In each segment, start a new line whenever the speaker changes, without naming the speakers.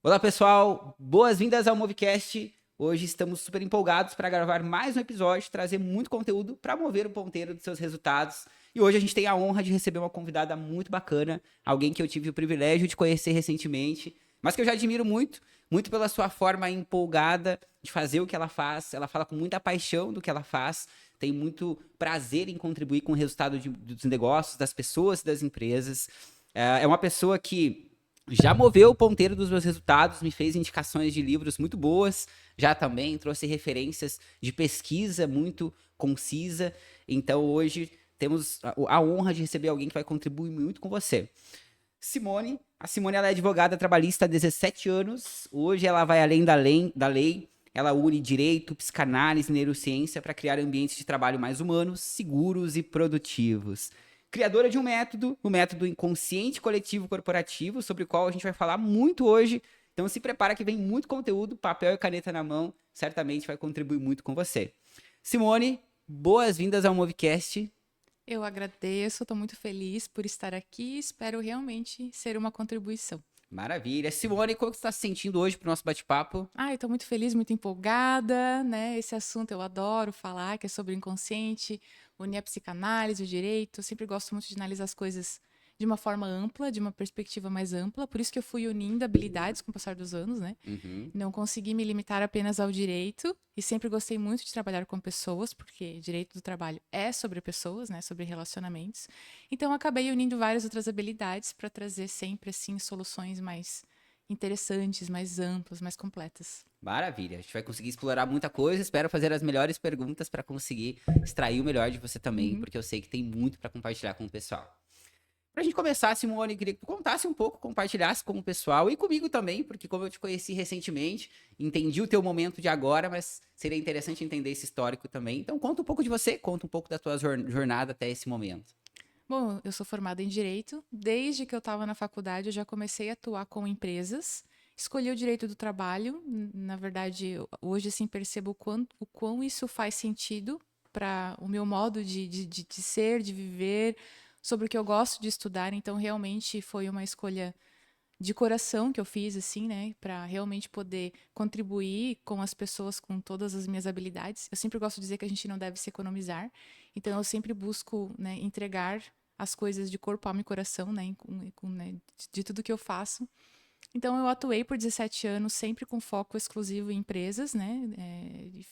Olá, pessoal. Boas-vindas ao Movecast. Hoje estamos super empolgados para gravar mais um episódio, trazer muito conteúdo para mover o ponteiro dos seus resultados. E hoje a gente tem a honra de receber uma convidada muito bacana, alguém que eu tive o privilégio de conhecer recentemente, mas que eu já admiro muito, muito pela sua forma empolgada de fazer o que ela faz. Ela fala com muita paixão do que ela faz, tem muito prazer em contribuir com o resultado dos negócios, das pessoas e das empresas. É uma pessoa que já moveu o ponteiro dos meus resultados, me fez indicações de livros muito boas, já também trouxe referências de pesquisa muito concisa. Então hoje temos a honra de receber alguém que vai contribuir muito com você. Simone, a Simone ela é advogada trabalhista há 17 anos, hoje ela vai além da lei, ela une direito, psicanálise e neurociência para criar ambientes de trabalho mais humanos, seguros e produtivos. Criadora de um método, o método inconsciente coletivo corporativo, sobre o qual a gente vai falar muito hoje. Então se prepara que vem muito conteúdo, papel e caneta na mão, certamente vai contribuir muito com você. Simone, boas-vindas ao Movecast.
Eu agradeço, estou muito feliz por estar aqui e espero realmente ser uma contribuição.
Maravilha. Simone, como que você está se sentindo hoje para o nosso bate-papo?
Eu estou muito feliz, muito empolgada, né? Esse assunto eu adoro falar, que é sobre o inconsciente, unir a psicanálise, o direito. Eu sempre gosto muito de analisar as coisas de uma forma ampla, de uma perspectiva mais ampla. Por isso que eu fui unindo habilidades com o passar dos anos, né?
Uhum.
Não consegui me limitar apenas ao direito e sempre gostei muito de trabalhar com pessoas, porque direito do trabalho é sobre pessoas, né, sobre relacionamentos. Então acabei unindo várias outras habilidades para trazer sempre assim soluções mais interessantes, mais amplas, mais completas.
Maravilha. A gente vai conseguir explorar muita coisa. Espero fazer as melhores perguntas para conseguir extrair o melhor de você também,
Uhum.
porque eu sei que tem muito para compartilhar com o pessoal. Pra gente começar, Simone, queria que tu contasse um pouco, compartilhasse com o pessoal e comigo também, porque como eu te conheci recentemente, entendi o teu momento de agora, mas seria interessante entender esse histórico também. Então conta um pouco de você, conta um pouco da tua jornada até esse momento.
Bom, eu sou formada em direito. Desde que eu estava na faculdade, eu já comecei a atuar com empresas. Escolhi o direito do trabalho. Na verdade, hoje assim percebo o quão isso faz sentido para o meu modo de ser, de viver, sobre o que eu gosto de estudar. Então, realmente foi uma escolha de coração que eu fiz, assim, né, para realmente poder contribuir com as pessoas com todas as minhas habilidades. Eu sempre gosto de dizer que a gente não deve se economizar, então eu sempre busco, né, entregar as coisas de corpo, alma e coração, né, né, de tudo que eu faço. Então eu atuei por 17 anos sempre com foco exclusivo em empresas, né,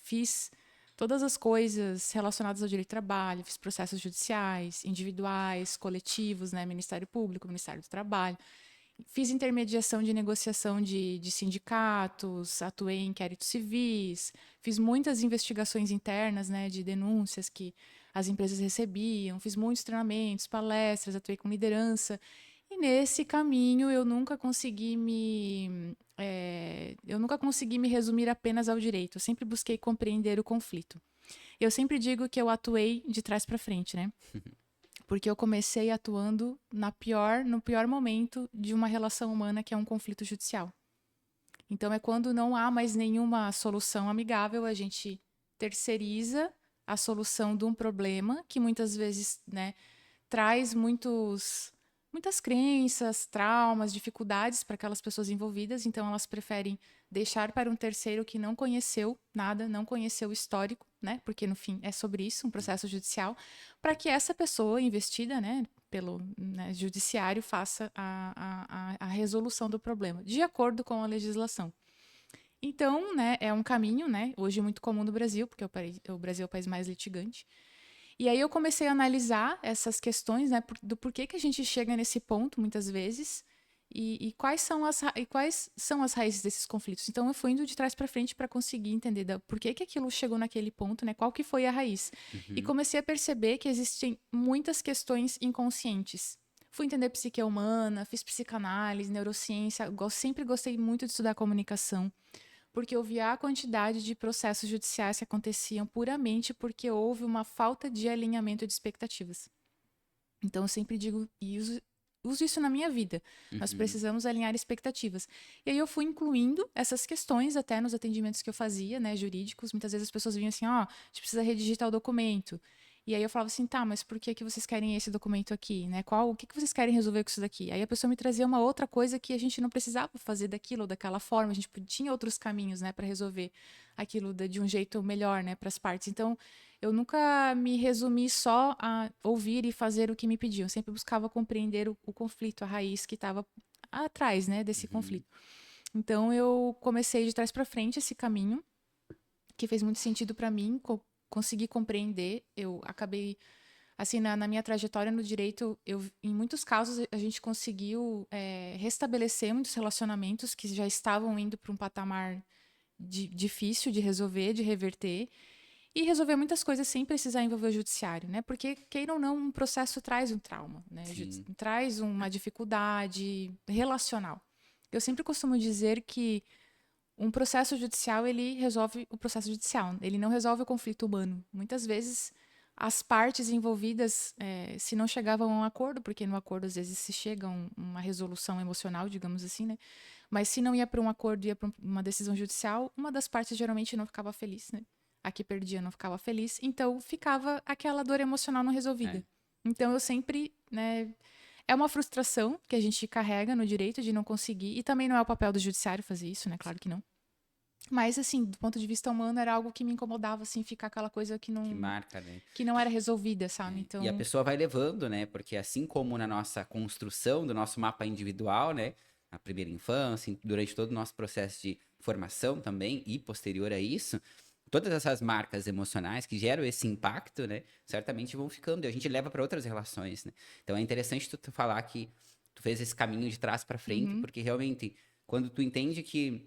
fiz todas as coisas relacionadas ao direito do trabalho, fiz processos judiciais, individuais, coletivos, né, Ministério Público, Ministério do Trabalho. Fiz intermediação de negociação de sindicatos, atuei em inquéritos civis, fiz muitas investigações internas, né, de denúncias que as empresas recebiam, fiz muitos treinamentos, palestras, atuei com liderança. E nesse caminho eu nunca consegui me resumir apenas ao direito. Eu sempre busquei compreender o conflito. Eu sempre digo que eu atuei de trás para frente, né? Porque eu comecei atuando no pior momento de uma relação humana, que é um conflito judicial. Então é quando não há mais nenhuma solução amigável, a gente terceiriza a solução de um problema que muitas vezes, né, traz muitas crenças, traumas, dificuldades para aquelas pessoas envolvidas, então elas preferem deixar para um terceiro que não conheceu nada, não conheceu o histórico, né? Porque no fim é sobre isso, um processo judicial, para que essa pessoa investida, né, pelo, né, judiciário faça a resolução do problema, de acordo com a legislação. Então, né, é um caminho, né, hoje muito comum no Brasil, porque o Brasil é o país mais litigante. E aí eu comecei a analisar essas questões, né, do porquê que a gente chega nesse ponto, muitas vezes, e quais são as raízes desses conflitos. Então eu fui indo de trás para frente para conseguir entender por que aquilo chegou naquele ponto, né, qual que foi a raiz. E
Uhum.
comecei a perceber que existem muitas questões inconscientes. Fui entender psique humana, fiz psicanálise, neurociência, sempre gostei muito de estudar comunicação, porque eu via a quantidade de processos judiciais que aconteciam puramente porque houve uma falta de alinhamento de expectativas. Então, eu sempre digo e uso isso na minha vida. Nós
Uhum.
precisamos alinhar expectativas. E aí eu fui incluindo essas questões até nos atendimentos que eu fazia, né, jurídicos. Muitas vezes as pessoas vinham assim, ó, a gente precisa redigir tal documento. E aí eu falava assim, tá, mas por que que vocês querem esse documento aqui, né? O que que vocês querem resolver com isso daqui? Aí a pessoa me trazia uma outra coisa que a gente não precisava fazer daquilo ou daquela forma, a gente tinha outros caminhos, né, para resolver aquilo de um jeito melhor, né, para as partes. Então, eu nunca me resumi só a ouvir e fazer o que me pediam, eu sempre buscava compreender o conflito, a raiz que estava atrás, né, desse conflito. Então, eu comecei de trás para frente esse caminho, que fez muito sentido para mim, consegui compreender. Eu acabei, assim, na minha trajetória no direito, em muitos casos, a gente conseguiu restabelecer muitos relacionamentos que já estavam indo para um patamar difícil de resolver, de reverter, e resolver muitas coisas sem precisar envolver o judiciário, né? Porque, queira ou não, um processo traz um trauma, né? Traz uma dificuldade relacional. Eu sempre costumo dizer que um processo judicial, ele resolve o processo judicial, ele não resolve o conflito humano. Muitas vezes, as partes envolvidas, se não chegavam a um acordo, porque no acordo às vezes se chega a uma resolução emocional, digamos assim, né? Mas se não ia para um acordo, ia para uma decisão judicial, uma das partes geralmente não ficava feliz, né? A que perdia não ficava feliz, então ficava aquela dor emocional não resolvida. Então eu sempre, né, é uma frustração que a gente carrega no direito de não conseguir, e também não é o papel do judiciário fazer isso, né? Claro que não. Mas, assim, do ponto de vista humano, era algo que me incomodava, assim, ficar aquela coisa que não...
Que marca, né?
Que não era resolvida, sabe? Então...
E a pessoa vai levando, né? Porque assim como na nossa construção do nosso mapa individual, né? Na primeira infância, durante todo o nosso processo de formação também, e posterior a isso, todas essas marcas emocionais que geram esse impacto, né? Certamente vão ficando e a gente leva para outras relações, né? Então é interessante tu falar que tu fez esse caminho de trás para frente, porque realmente, quando tu entende que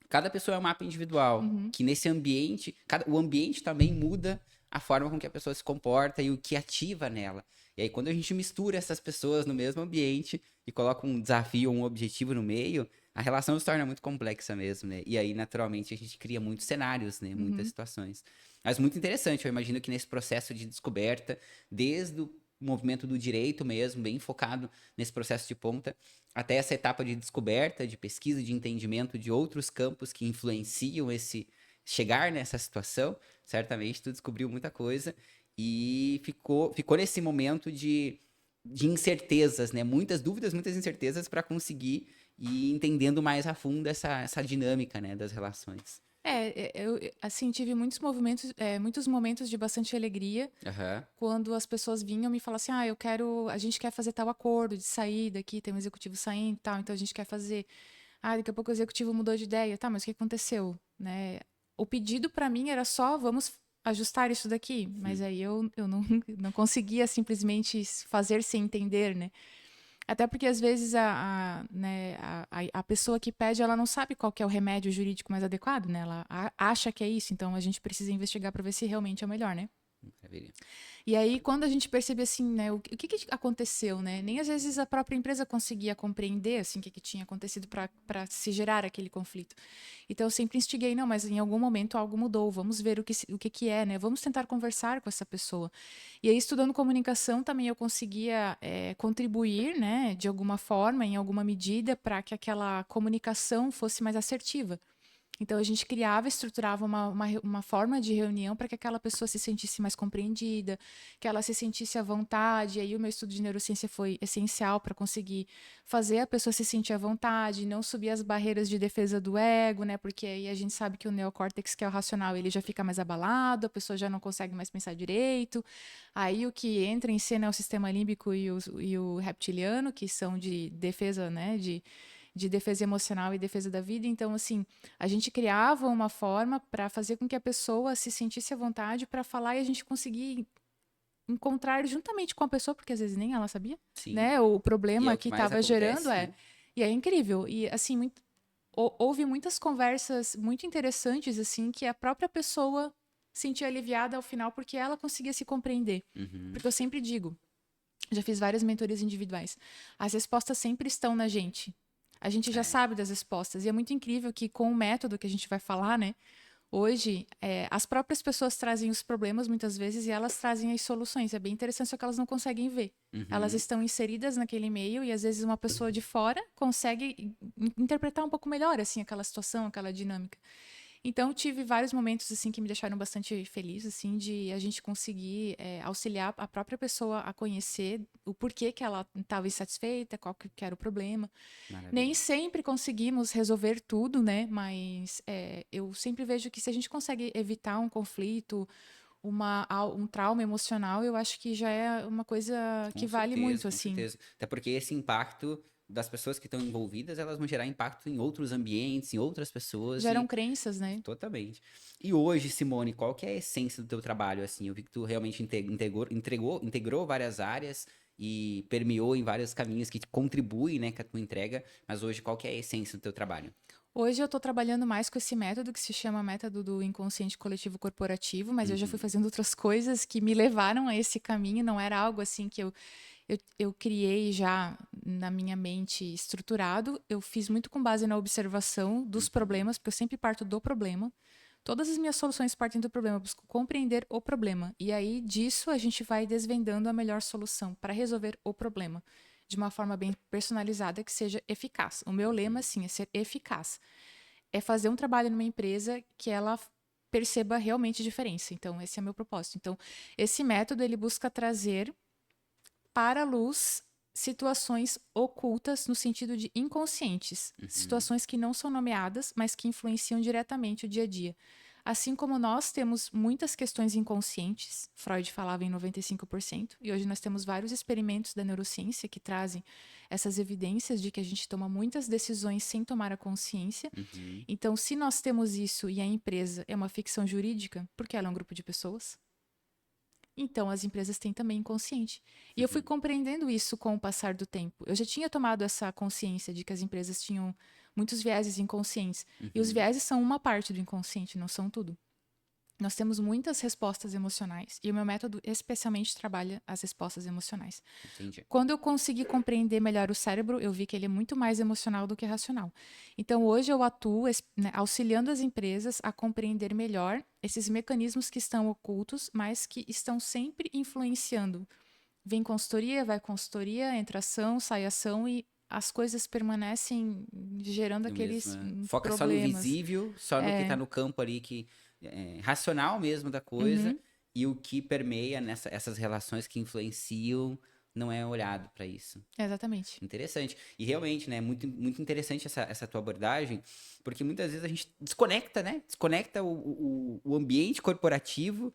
cada pessoa é um mapa individual, que nesse ambiente, o ambiente também muda a forma com que a pessoa se comporta e o que ativa nela. E aí, quando a gente mistura essas pessoas no mesmo ambiente e coloca um desafio, um objetivo no meio, a relação se torna muito complexa mesmo, né? E aí, naturalmente, a gente cria muitos cenários, né? Muitas situações. Mas muito interessante, eu imagino que nesse processo de descoberta, desde o movimento do direito mesmo, bem focado nesse processo de ponta, até essa etapa de descoberta, de pesquisa, de entendimento de outros campos que influenciam esse chegar nessa situação, certamente tu descobriu muita coisa e ficou nesse momento de incertezas, né? Muitas dúvidas, muitas incertezas para conseguir ir entendendo mais a fundo essa dinâmica, né, das relações.
Eu, assim, tive muitos momentos de bastante alegria quando as pessoas vinham me falar assim, a gente quer fazer tal acordo de sair daqui, tem um executivo saindo e tal, então a gente quer fazer. Daqui a pouco o executivo mudou de ideia, tá, mas o que aconteceu, né? O pedido para mim era só, vamos ajustar isso daqui, mas aí eu não conseguia simplesmente fazer sem entender, né? Até porque, às vezes, a pessoa que pede, ela não sabe qual que é o remédio jurídico mais adequado, né? Ela acha que é isso, então a gente precisa investigar para ver se realmente é o melhor, né? E aí, quando a gente percebe assim, né, o que aconteceu, né? Nem às vezes a própria empresa conseguia compreender assim o que tinha acontecido para se gerar aquele conflito. Então eu sempre instiguei, não, mas em algum momento algo mudou, vamos ver o que é, né? Vamos tentar conversar com essa pessoa. E aí, estudando comunicação, também eu conseguia contribuir, né, de alguma forma, em alguma medida, para que aquela comunicação fosse mais assertiva. Então, a gente criava, estruturava uma forma de reunião para que aquela pessoa se sentisse mais compreendida, que ela se sentisse à vontade. E aí, o meu estudo de neurociência foi essencial para conseguir fazer a pessoa se sentir à vontade, não subir as barreiras de defesa do ego, né? Porque aí a gente sabe que o neocórtex, que é o racional, ele já fica mais abalado, a pessoa já não consegue mais pensar direito. Aí, o que entra em cena é o sistema límbico e o reptiliano, que são de defesa, né? De defesa emocional e defesa da vida. Então, assim, a gente criava uma forma para fazer com que a pessoa se sentisse à vontade para falar e a gente conseguir encontrar juntamente com a pessoa, porque às vezes nem ela sabia, né? O problema que estava gerando
né?
E é incrível. E, assim, houve muitas conversas muito interessantes, assim, que a própria pessoa sentia aliviada ao final porque ela conseguia se compreender. Porque eu sempre digo, já fiz várias mentorias individuais, as respostas sempre estão na gente. A gente já sabe das respostas. E é muito incrível que com o método que a gente vai falar, né? Hoje, as próprias pessoas trazem os problemas muitas vezes e elas trazem as soluções. É bem interessante, só que elas não conseguem ver. Elas estão inseridas naquele meio e às vezes uma pessoa de fora consegue interpretar um pouco melhor assim aquela situação, aquela dinâmica. Então, tive vários momentos, assim, que me deixaram bastante feliz, assim, de a gente conseguir auxiliar a própria pessoa a conhecer o porquê que ela estava insatisfeita, qual que era o problema. Nem
Maravilha.
sempre conseguimos resolver tudo, né? Mas eu sempre vejo que se a gente consegue evitar um conflito, um trauma emocional, eu acho que já é uma coisa que vale muito,
Com
assim.
certeza. Até porque esse impacto das pessoas que estão envolvidas, elas vão gerar impacto em outros ambientes, em outras pessoas
Geram
e
crenças, né?
totalmente. E hoje, Simone, qual que é a essência do teu trabalho, assim? Eu vi que tu realmente integrou várias áreas e permeou em vários caminhos que contribuem, né, com a tua entrega, mas hoje qual que é a essência do teu trabalho?
Hoje eu estou trabalhando mais com esse método que se chama método do inconsciente coletivo corporativo, mas eu já fui
Uhum,
fazendo outras coisas que me levaram a esse caminho, não era algo assim que eu criei já na minha mente estruturado. Eu fiz muito com base na observação dos
uhum,
problemas, porque eu sempre parto do problema. Todas as minhas soluções partem do problema, eu busco compreender o problema. E aí disso a gente vai desvendando a melhor solução para resolver o problema de uma forma bem personalizada que seja eficaz. O meu lema,
uhum.
assim, é ser eficaz. É fazer um trabalho numa empresa que ela perceba realmente diferença. Então, esse é o meu propósito. Então, esse método ele busca trazer para a luz situações ocultas no sentido de inconscientes,
Uhum.
situações que não são nomeadas, mas que influenciam diretamente o dia a dia. Assim como nós temos muitas questões inconscientes, Freud falava em 95%, e hoje nós temos vários experimentos da neurociência que trazem essas evidências de que a gente toma muitas decisões sem tomar a consciência.
Uhum,
Então, se nós temos isso e a empresa é uma ficção jurídica, porque ela é um grupo de pessoas, então, as empresas têm também inconsciente. E eu fui
uhum,
compreendendo isso com o passar do tempo. Eu já tinha tomado essa consciência de que as empresas tinham muitos vieses inconscientes. E os
uhum.
vieses são uma parte do inconsciente, não são tudo. Nós temos muitas respostas emocionais. E o meu método especialmente trabalha as respostas emocionais.
Entendi.
Quando eu consegui compreender melhor o cérebro, eu vi que ele é muito mais emocional do que racional. Então, hoje eu atuo, né, auxiliando as empresas a compreender melhor esses mecanismos que estão ocultos, mas que estão sempre influenciando. Vem consultoria, vai consultoria, entra ação, sai ação e as coisas permanecem gerando
No mesmo,
aqueles
foca só no
problemas.
visível, só no que tá no campo ali que é racional mesmo da coisa,
Uhum,
e o que permeia essas relações que influenciam não é olhado para isso.
exatamente.
Interessante. E realmente, né, muito interessante essa tua abordagem, porque muitas vezes a gente desconecta, né? Desconecta o ambiente corporativo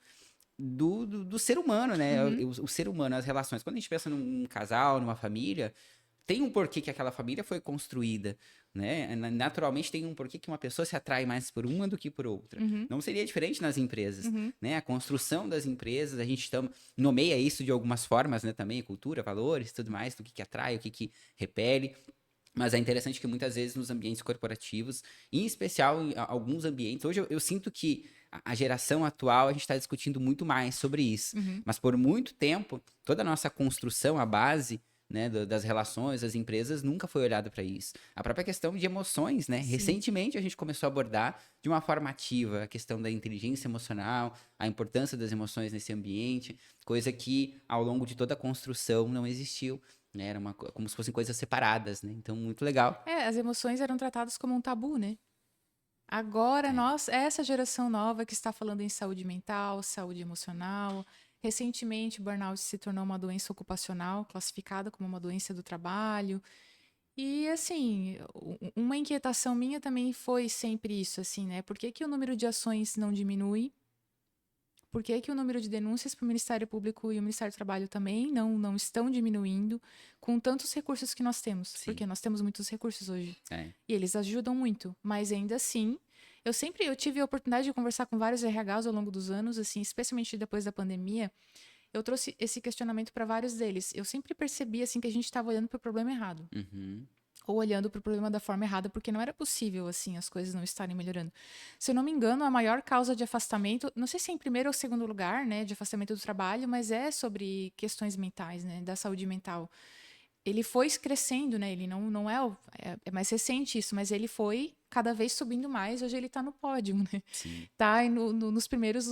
do ser humano, né?
Uhum,
O ser humano, as relações. Quando a gente pensa num casal, numa família, tem um porquê que aquela família foi construída, né? Naturalmente tem um porquê que uma pessoa se atrai mais por uma do que por outra.
uhum,
Não seria diferente nas empresas,
uhum.
né? A construção das empresas, a gente nomeia isso de algumas formas, né? Também cultura, valores, tudo mais, do que atrai, o que repele. Mas é interessante que muitas vezes nos ambientes corporativos, em especial em alguns ambientes, hoje eu sinto que a geração atual a gente está discutindo muito mais sobre isso.
Uhum.
Mas por muito tempo, toda a nossa construção, a base, né, das relações, das empresas, nunca foi olhada para isso. A própria questão de emoções, né?
Sim.
Recentemente a gente começou a abordar de uma forma ativa a questão da inteligência emocional, a importância das emoções nesse ambiente, coisa que ao longo de toda a construção não existiu, né? Era como se fossem coisas separadas, né? Então, muito legal.
As emoções eram tratadas como um tabu, né? Agora,
É.
nós, essa geração nova que está falando em saúde mental, saúde emocional. Recentemente, o burnout se tornou uma doença ocupacional, classificada como uma doença do trabalho. E, assim, uma inquietação minha também foi sempre isso, assim, né? Por que que o número de ações não diminui? Por que que o número de denúncias para o Ministério Público e o Ministério do Trabalho também não estão diminuindo com tantos recursos que nós temos?
Sim.
Porque nós temos muitos recursos hoje.
É.
E eles ajudam muito, mas ainda assim, eu tive a oportunidade de conversar com vários RHs ao longo dos anos, assim, especialmente depois da pandemia. Eu trouxe esse questionamento para vários deles. Eu sempre percebi assim que a gente estava olhando para o problema errado,
Uhum.
ou olhando para o problema da forma errada, porque não era possível assim as coisas não estarem melhorando. Se eu não me engano, a maior causa de afastamento, não sei se é em primeiro ou segundo lugar, né, de afastamento do trabalho, mas é sobre questões mentais, né, da saúde mental. Ele foi crescendo, né? Ele não é, é mais recente isso, mas ele foi cada vez subindo mais. Hoje ele está no pódio, né?
Sim.
Tá aí nos primeiros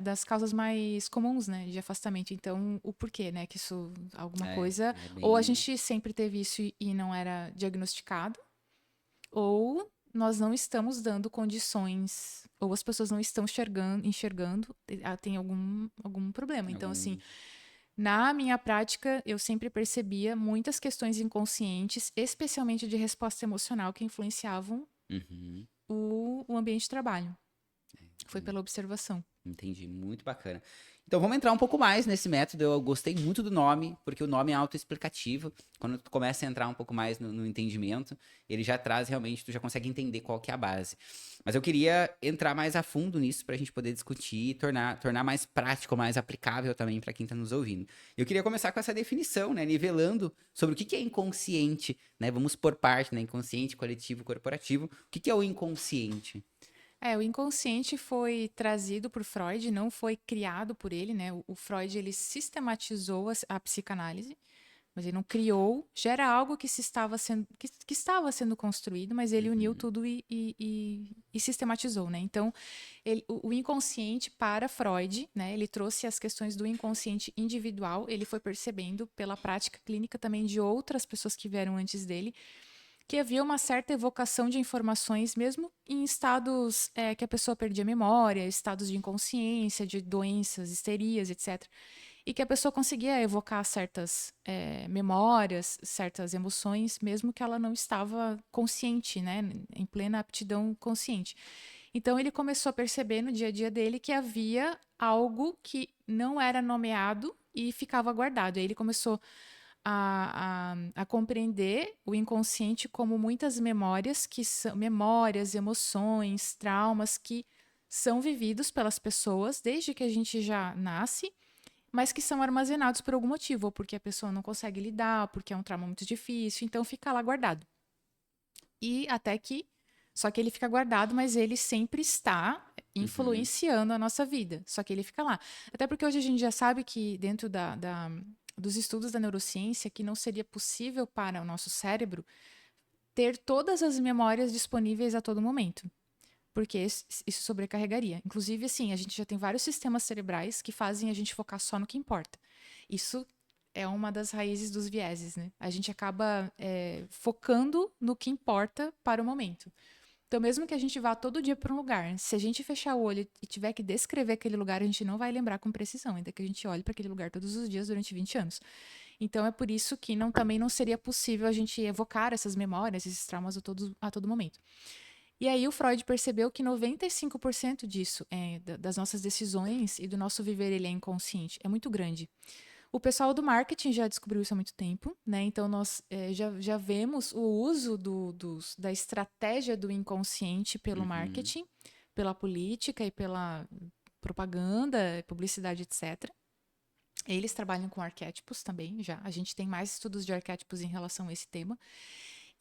das causas mais comuns, né? De afastamento. Então, o porquê, né? Que isso, alguma coisa.
É
Ou a
bem.
gente sempre teve isso e não era diagnosticado, ou nós não estamos dando condições, ou as pessoas não estão enxergando, tem algum problema. Então, assim, na minha prática, eu sempre percebia muitas questões inconscientes, especialmente de resposta emocional, que influenciavam o ambiente de trabalho. Foi pela observação.
Entendi, muito bacana. Então vamos entrar um pouco mais nesse método. Eu gostei muito do nome, porque o nome é autoexplicativo. Quando tu começa a entrar um pouco mais no entendimento, ele já traz realmente, tu já consegue entender qual que é a base. Mas eu queria entrar mais a fundo nisso para a gente poder discutir e tornar mais prático, mais aplicável também para quem está nos ouvindo. Eu queria começar com essa definição, né? Nivelando sobre o que é inconsciente, né? Vamos por parte, né? Inconsciente, coletivo, corporativo. O que é o inconsciente?
O inconsciente foi trazido por Freud, não foi criado por ele, né? O Freud, ele sistematizou a psicanálise, mas ele não criou, já era algo que estava sendo construído, mas ele uniu tudo e sistematizou, né? Então, o inconsciente para Freud, né? Ele trouxe as questões do inconsciente individual, ele foi percebendo pela prática clínica também de outras pessoas que vieram antes dele, que havia uma certa evocação de informações, mesmo em estados que a pessoa perdia a memória, estados de inconsciência, de doenças, histerias, etc. E que a pessoa conseguia evocar certas memórias, certas emoções, mesmo que ela não estava consciente, né, em plena aptidão consciente. Então ele começou a perceber no dia a dia dele que havia algo que não era nomeado e ficava guardado. E aí ele começou a compreender o inconsciente como muitas memórias, que são memórias, emoções, traumas que são vividos pelas pessoas desde que a gente já nasce, mas que são armazenados por algum motivo, ou porque a pessoa não consegue lidar, ou porque é um trauma muito difícil, então fica lá guardado. E até que, só que ele fica guardado, mas ele sempre está influenciando a nossa vida, só que ele fica lá. Até porque hoje a gente já sabe que dentro dos estudos da neurociência, que não seria possível para o nosso cérebro ter todas as memórias disponíveis a todo momento, porque isso sobrecarregaria. Inclusive, assim, a gente já tem vários sistemas cerebrais que fazem a gente focar só no que importa. Isso é uma das raízes dos vieses, né? A gente acaba focando no que importa para o momento. Então, mesmo que a gente vá todo dia para um lugar, se a gente fechar o olho e tiver que descrever aquele lugar, a gente não vai lembrar com precisão, ainda que a gente olhe para aquele lugar todos os dias durante 20 anos. Então, é por isso que também não seria possível a gente evocar essas memórias, esses traumas a todo momento. E aí o Freud percebeu que 95% disso, das nossas decisões e do nosso viver, ele é inconsciente. É muito grande. O pessoal do marketing já descobriu isso há muito tempo, né? Então, nós já vemos o uso da estratégia do inconsciente pelo marketing, pela política e pela propaganda, publicidade, etc. Eles trabalham com arquétipos também, já. A gente tem mais estudos de arquétipos em relação a esse tema.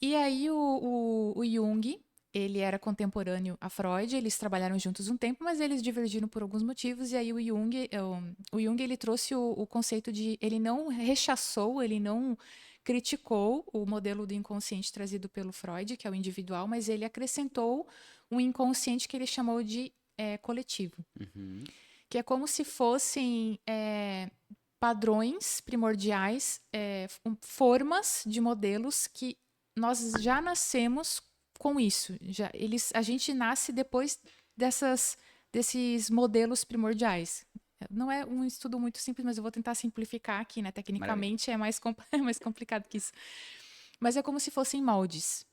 E aí, o Jung, ele era contemporâneo a Freud, eles trabalharam juntos um tempo, mas eles divergiram por alguns motivos, e aí o Jung ele trouxe o conceito de, ele não rechaçou, ele não criticou o modelo do inconsciente trazido pelo Freud, que é o individual, mas ele acrescentou um inconsciente que ele chamou de coletivo, que é como se fossem padrões primordiais, formas de modelos que nós já nascemos com isso. A gente nasce depois desses modelos primordiais. Não é um estudo muito simples, mas eu vou tentar simplificar aqui, né? Tecnicamente é mais complicado que isso. Mas é como se fossem moldes.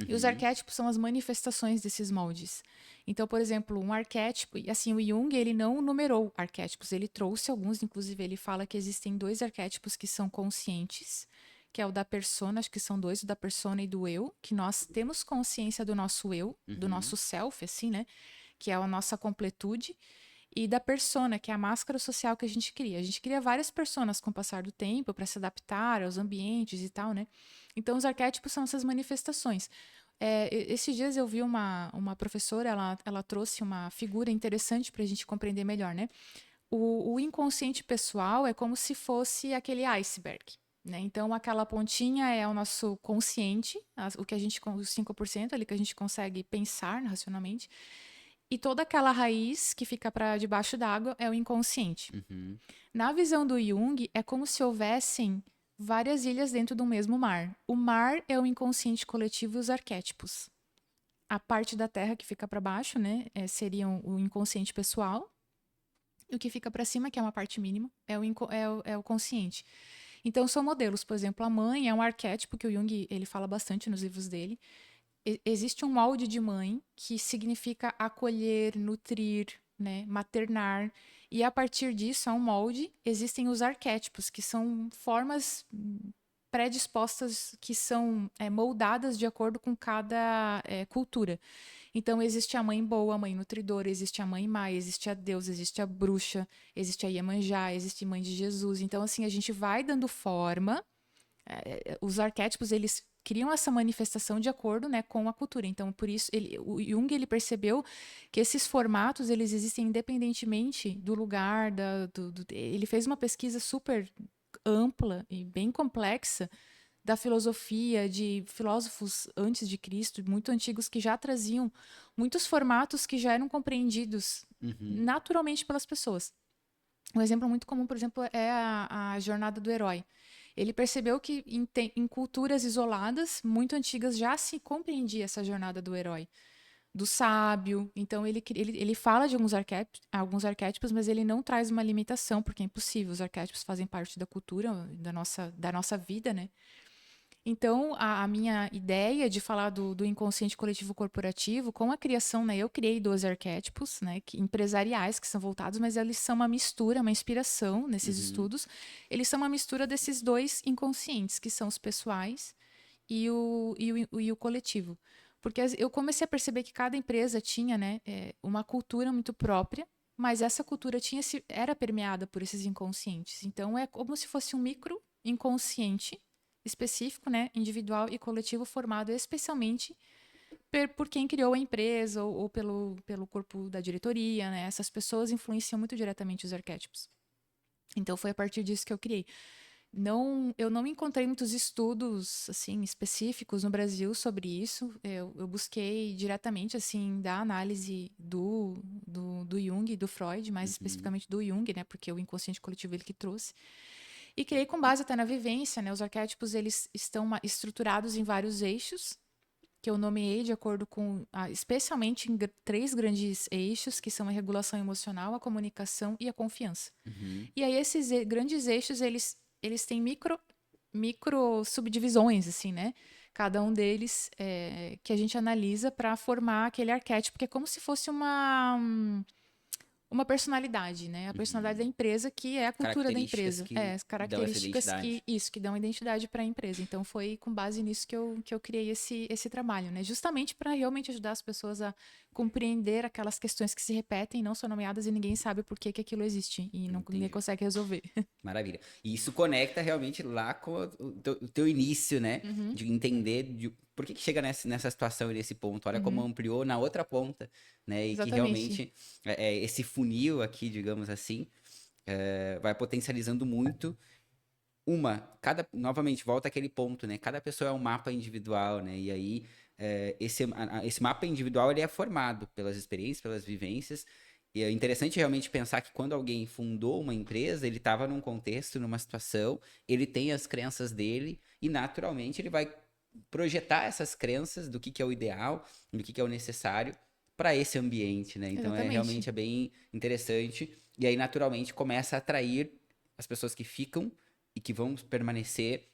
E os arquétipos são as manifestações desses moldes. Então, por exemplo, um arquétipo, e assim, o Jung, ele não numerou arquétipos, ele trouxe alguns, inclusive ele fala que existem 2 arquétipos que são conscientes, que é o da persona, acho que são 2, o da persona e do eu, que nós temos consciência do nosso eu, do nosso self, assim, né? Que é a nossa completude, e da persona, que é a máscara social que a gente cria. A gente cria várias personas com o passar do tempo para se adaptar aos ambientes e tal, né? Então, os arquétipos são essas manifestações. Esses dias eu vi uma professora, ela trouxe uma figura interessante para a gente compreender melhor, né? O inconsciente pessoal é como se fosse aquele iceberg, né? Então, aquela pontinha é o nosso consciente, os 5% ali que a gente consegue pensar racionalmente. E toda aquela raiz que fica para debaixo d'água é o inconsciente. Na visão do Jung, é como se houvessem várias ilhas dentro do mesmo mar. O mar é o inconsciente coletivo e os arquétipos. a parte da Terra que fica para baixo, né, seria o inconsciente pessoal. E o que fica para cima, que é uma parte mínima, é o consciente. Então, são modelos. Por exemplo, a mãe é um arquétipo que o Jung ele fala bastante nos livros dele. Existe um molde de mãe que significa acolher, nutrir, né, maternar. E a partir disso, há um molde, existem os arquétipos, que são formas predispostas, que são moldadas de acordo com cada cultura. Então, existe a mãe boa, a mãe nutridora, existe a mãe má, existe a deusa, existe a bruxa, existe a Iemanjá, existe a mãe de Jesus. Então, assim, a gente vai dando forma. Os arquétipos, eles criam essa manifestação de acordo, né, com a cultura. Então, por isso, o Jung ele percebeu que esses formatos eles existem independentemente do lugar. Ele fez uma pesquisa super ampla e bem complexa da filosofia, de filósofos antes de Cristo, muito antigos, que já traziam muitos formatos que já eram compreendidos naturalmente pelas pessoas. Um exemplo muito comum, por exemplo, é a jornada do herói. Ele percebeu que em culturas isoladas, muito antigas, já se compreendia essa jornada do herói, do sábio. Então, ele fala de alguns arquétipos, mas ele não traz uma limitação, porque é impossível. Os arquétipos fazem parte da cultura, da nossa vida, né? Então, a minha ideia de falar do inconsciente coletivo corporativo, com a criação, né? Eu criei 12 arquétipos, né? Empresariais, que são voltados, mas eles são uma mistura, uma inspiração nesses estudos. Eles são uma mistura desses dois inconscientes, que são os pessoais e o coletivo. Porque eu comecei a perceber que cada empresa tinha, né? Uma cultura muito própria, mas essa cultura era permeada por esses inconscientes. Então, é como se fosse um micro inconsciente específico, né, individual e coletivo, formado especialmente por quem criou a empresa ou pelo corpo da diretoria, né? Essas pessoas influenciam muito diretamente os arquétipos. Então foi a partir disso que eu criei. Eu não encontrei muitos estudos assim específicos no Brasil sobre isso. Eu busquei diretamente assim da análise do Jung e do Freud, mais especificamente do Jung, né? Porque o inconsciente coletivo ele que trouxe. E criei com base até na vivência, né? Os arquétipos, eles estão estruturados em vários eixos, que eu nomeei de acordo com, especialmente em 3 grandes eixos, que são a regulação emocional, a comunicação e a confiança. E aí esses grandes eixos, eles têm micro subdivisões, assim, né? Cada um deles que a gente analisa para formar aquele arquétipo, que é como se fosse uma personalidade, né? A personalidade da empresa, que é a cultura da
Características
empresa.
que
As
dão essa
características
identidade.
que dão identidade para a empresa. Então, foi com base nisso que eu criei esse trabalho, né? Justamente para realmente ajudar as pessoas a compreender aquelas questões que se repetem, não são nomeadas e ninguém sabe por que aquilo existe e ninguém
Entendi.
consegue resolver.
Maravilha. E isso conecta realmente lá com o teu início, né? De entender por que chega nessa situação e nesse ponto. Olha como ampliou na outra ponta, né? E que
Exatamente.
realmente esse funil aqui, digamos assim, vai potencializando muito novamente, volta àquele ponto, né? Cada pessoa é um mapa individual, né? E aí, esse mapa individual, ele é formado pelas experiências, pelas vivências. E é interessante realmente pensar que quando alguém fundou uma empresa, ele estava num contexto, numa situação, ele tem as crenças dele e, naturalmente, ele vai projetar essas crenças do que é o ideal, do que é o necessário para esse ambiente, né? Então,
Exatamente.
realmente é bem interessante. E aí, naturalmente, começa a atrair as pessoas que ficam e que vão permanecer,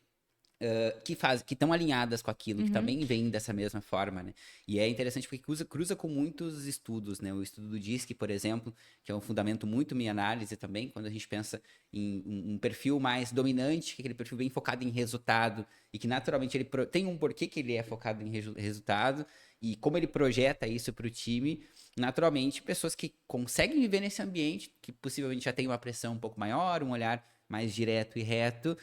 que estão alinhadas com aquilo, que
Uhum.
também vêm dessa mesma forma, né? E é interessante porque cruza com muitos estudos, né? O estudo do DISC, por exemplo, que é um fundamento muito minha análise também, quando a gente pensa em um perfil mais dominante, que é aquele perfil bem focado em resultado, e que naturalmente ele tem um porquê que ele é focado em resultado, e como ele projeta isso para o time, naturalmente, pessoas que conseguem viver nesse ambiente, que possivelmente já tem uma pressão um pouco maior, um olhar mais direto e reto,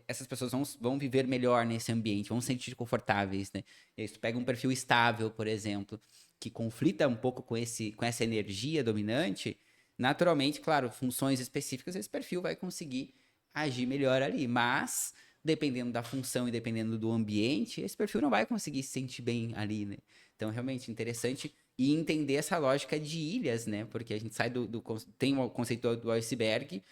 essas pessoas vão viver melhor nesse ambiente, vão se sentir confortáveis, né? E aí, se tu pega um perfil estável, por exemplo, que conflita um pouco com essa energia dominante, naturalmente, claro, funções específicas, esse perfil vai conseguir agir melhor ali, mas dependendo da função e dependendo do ambiente, esse perfil não vai conseguir se sentir bem ali, né? Então, realmente interessante e entender essa lógica de ilhas, né? Porque a gente sai tem o conceito do iceberg,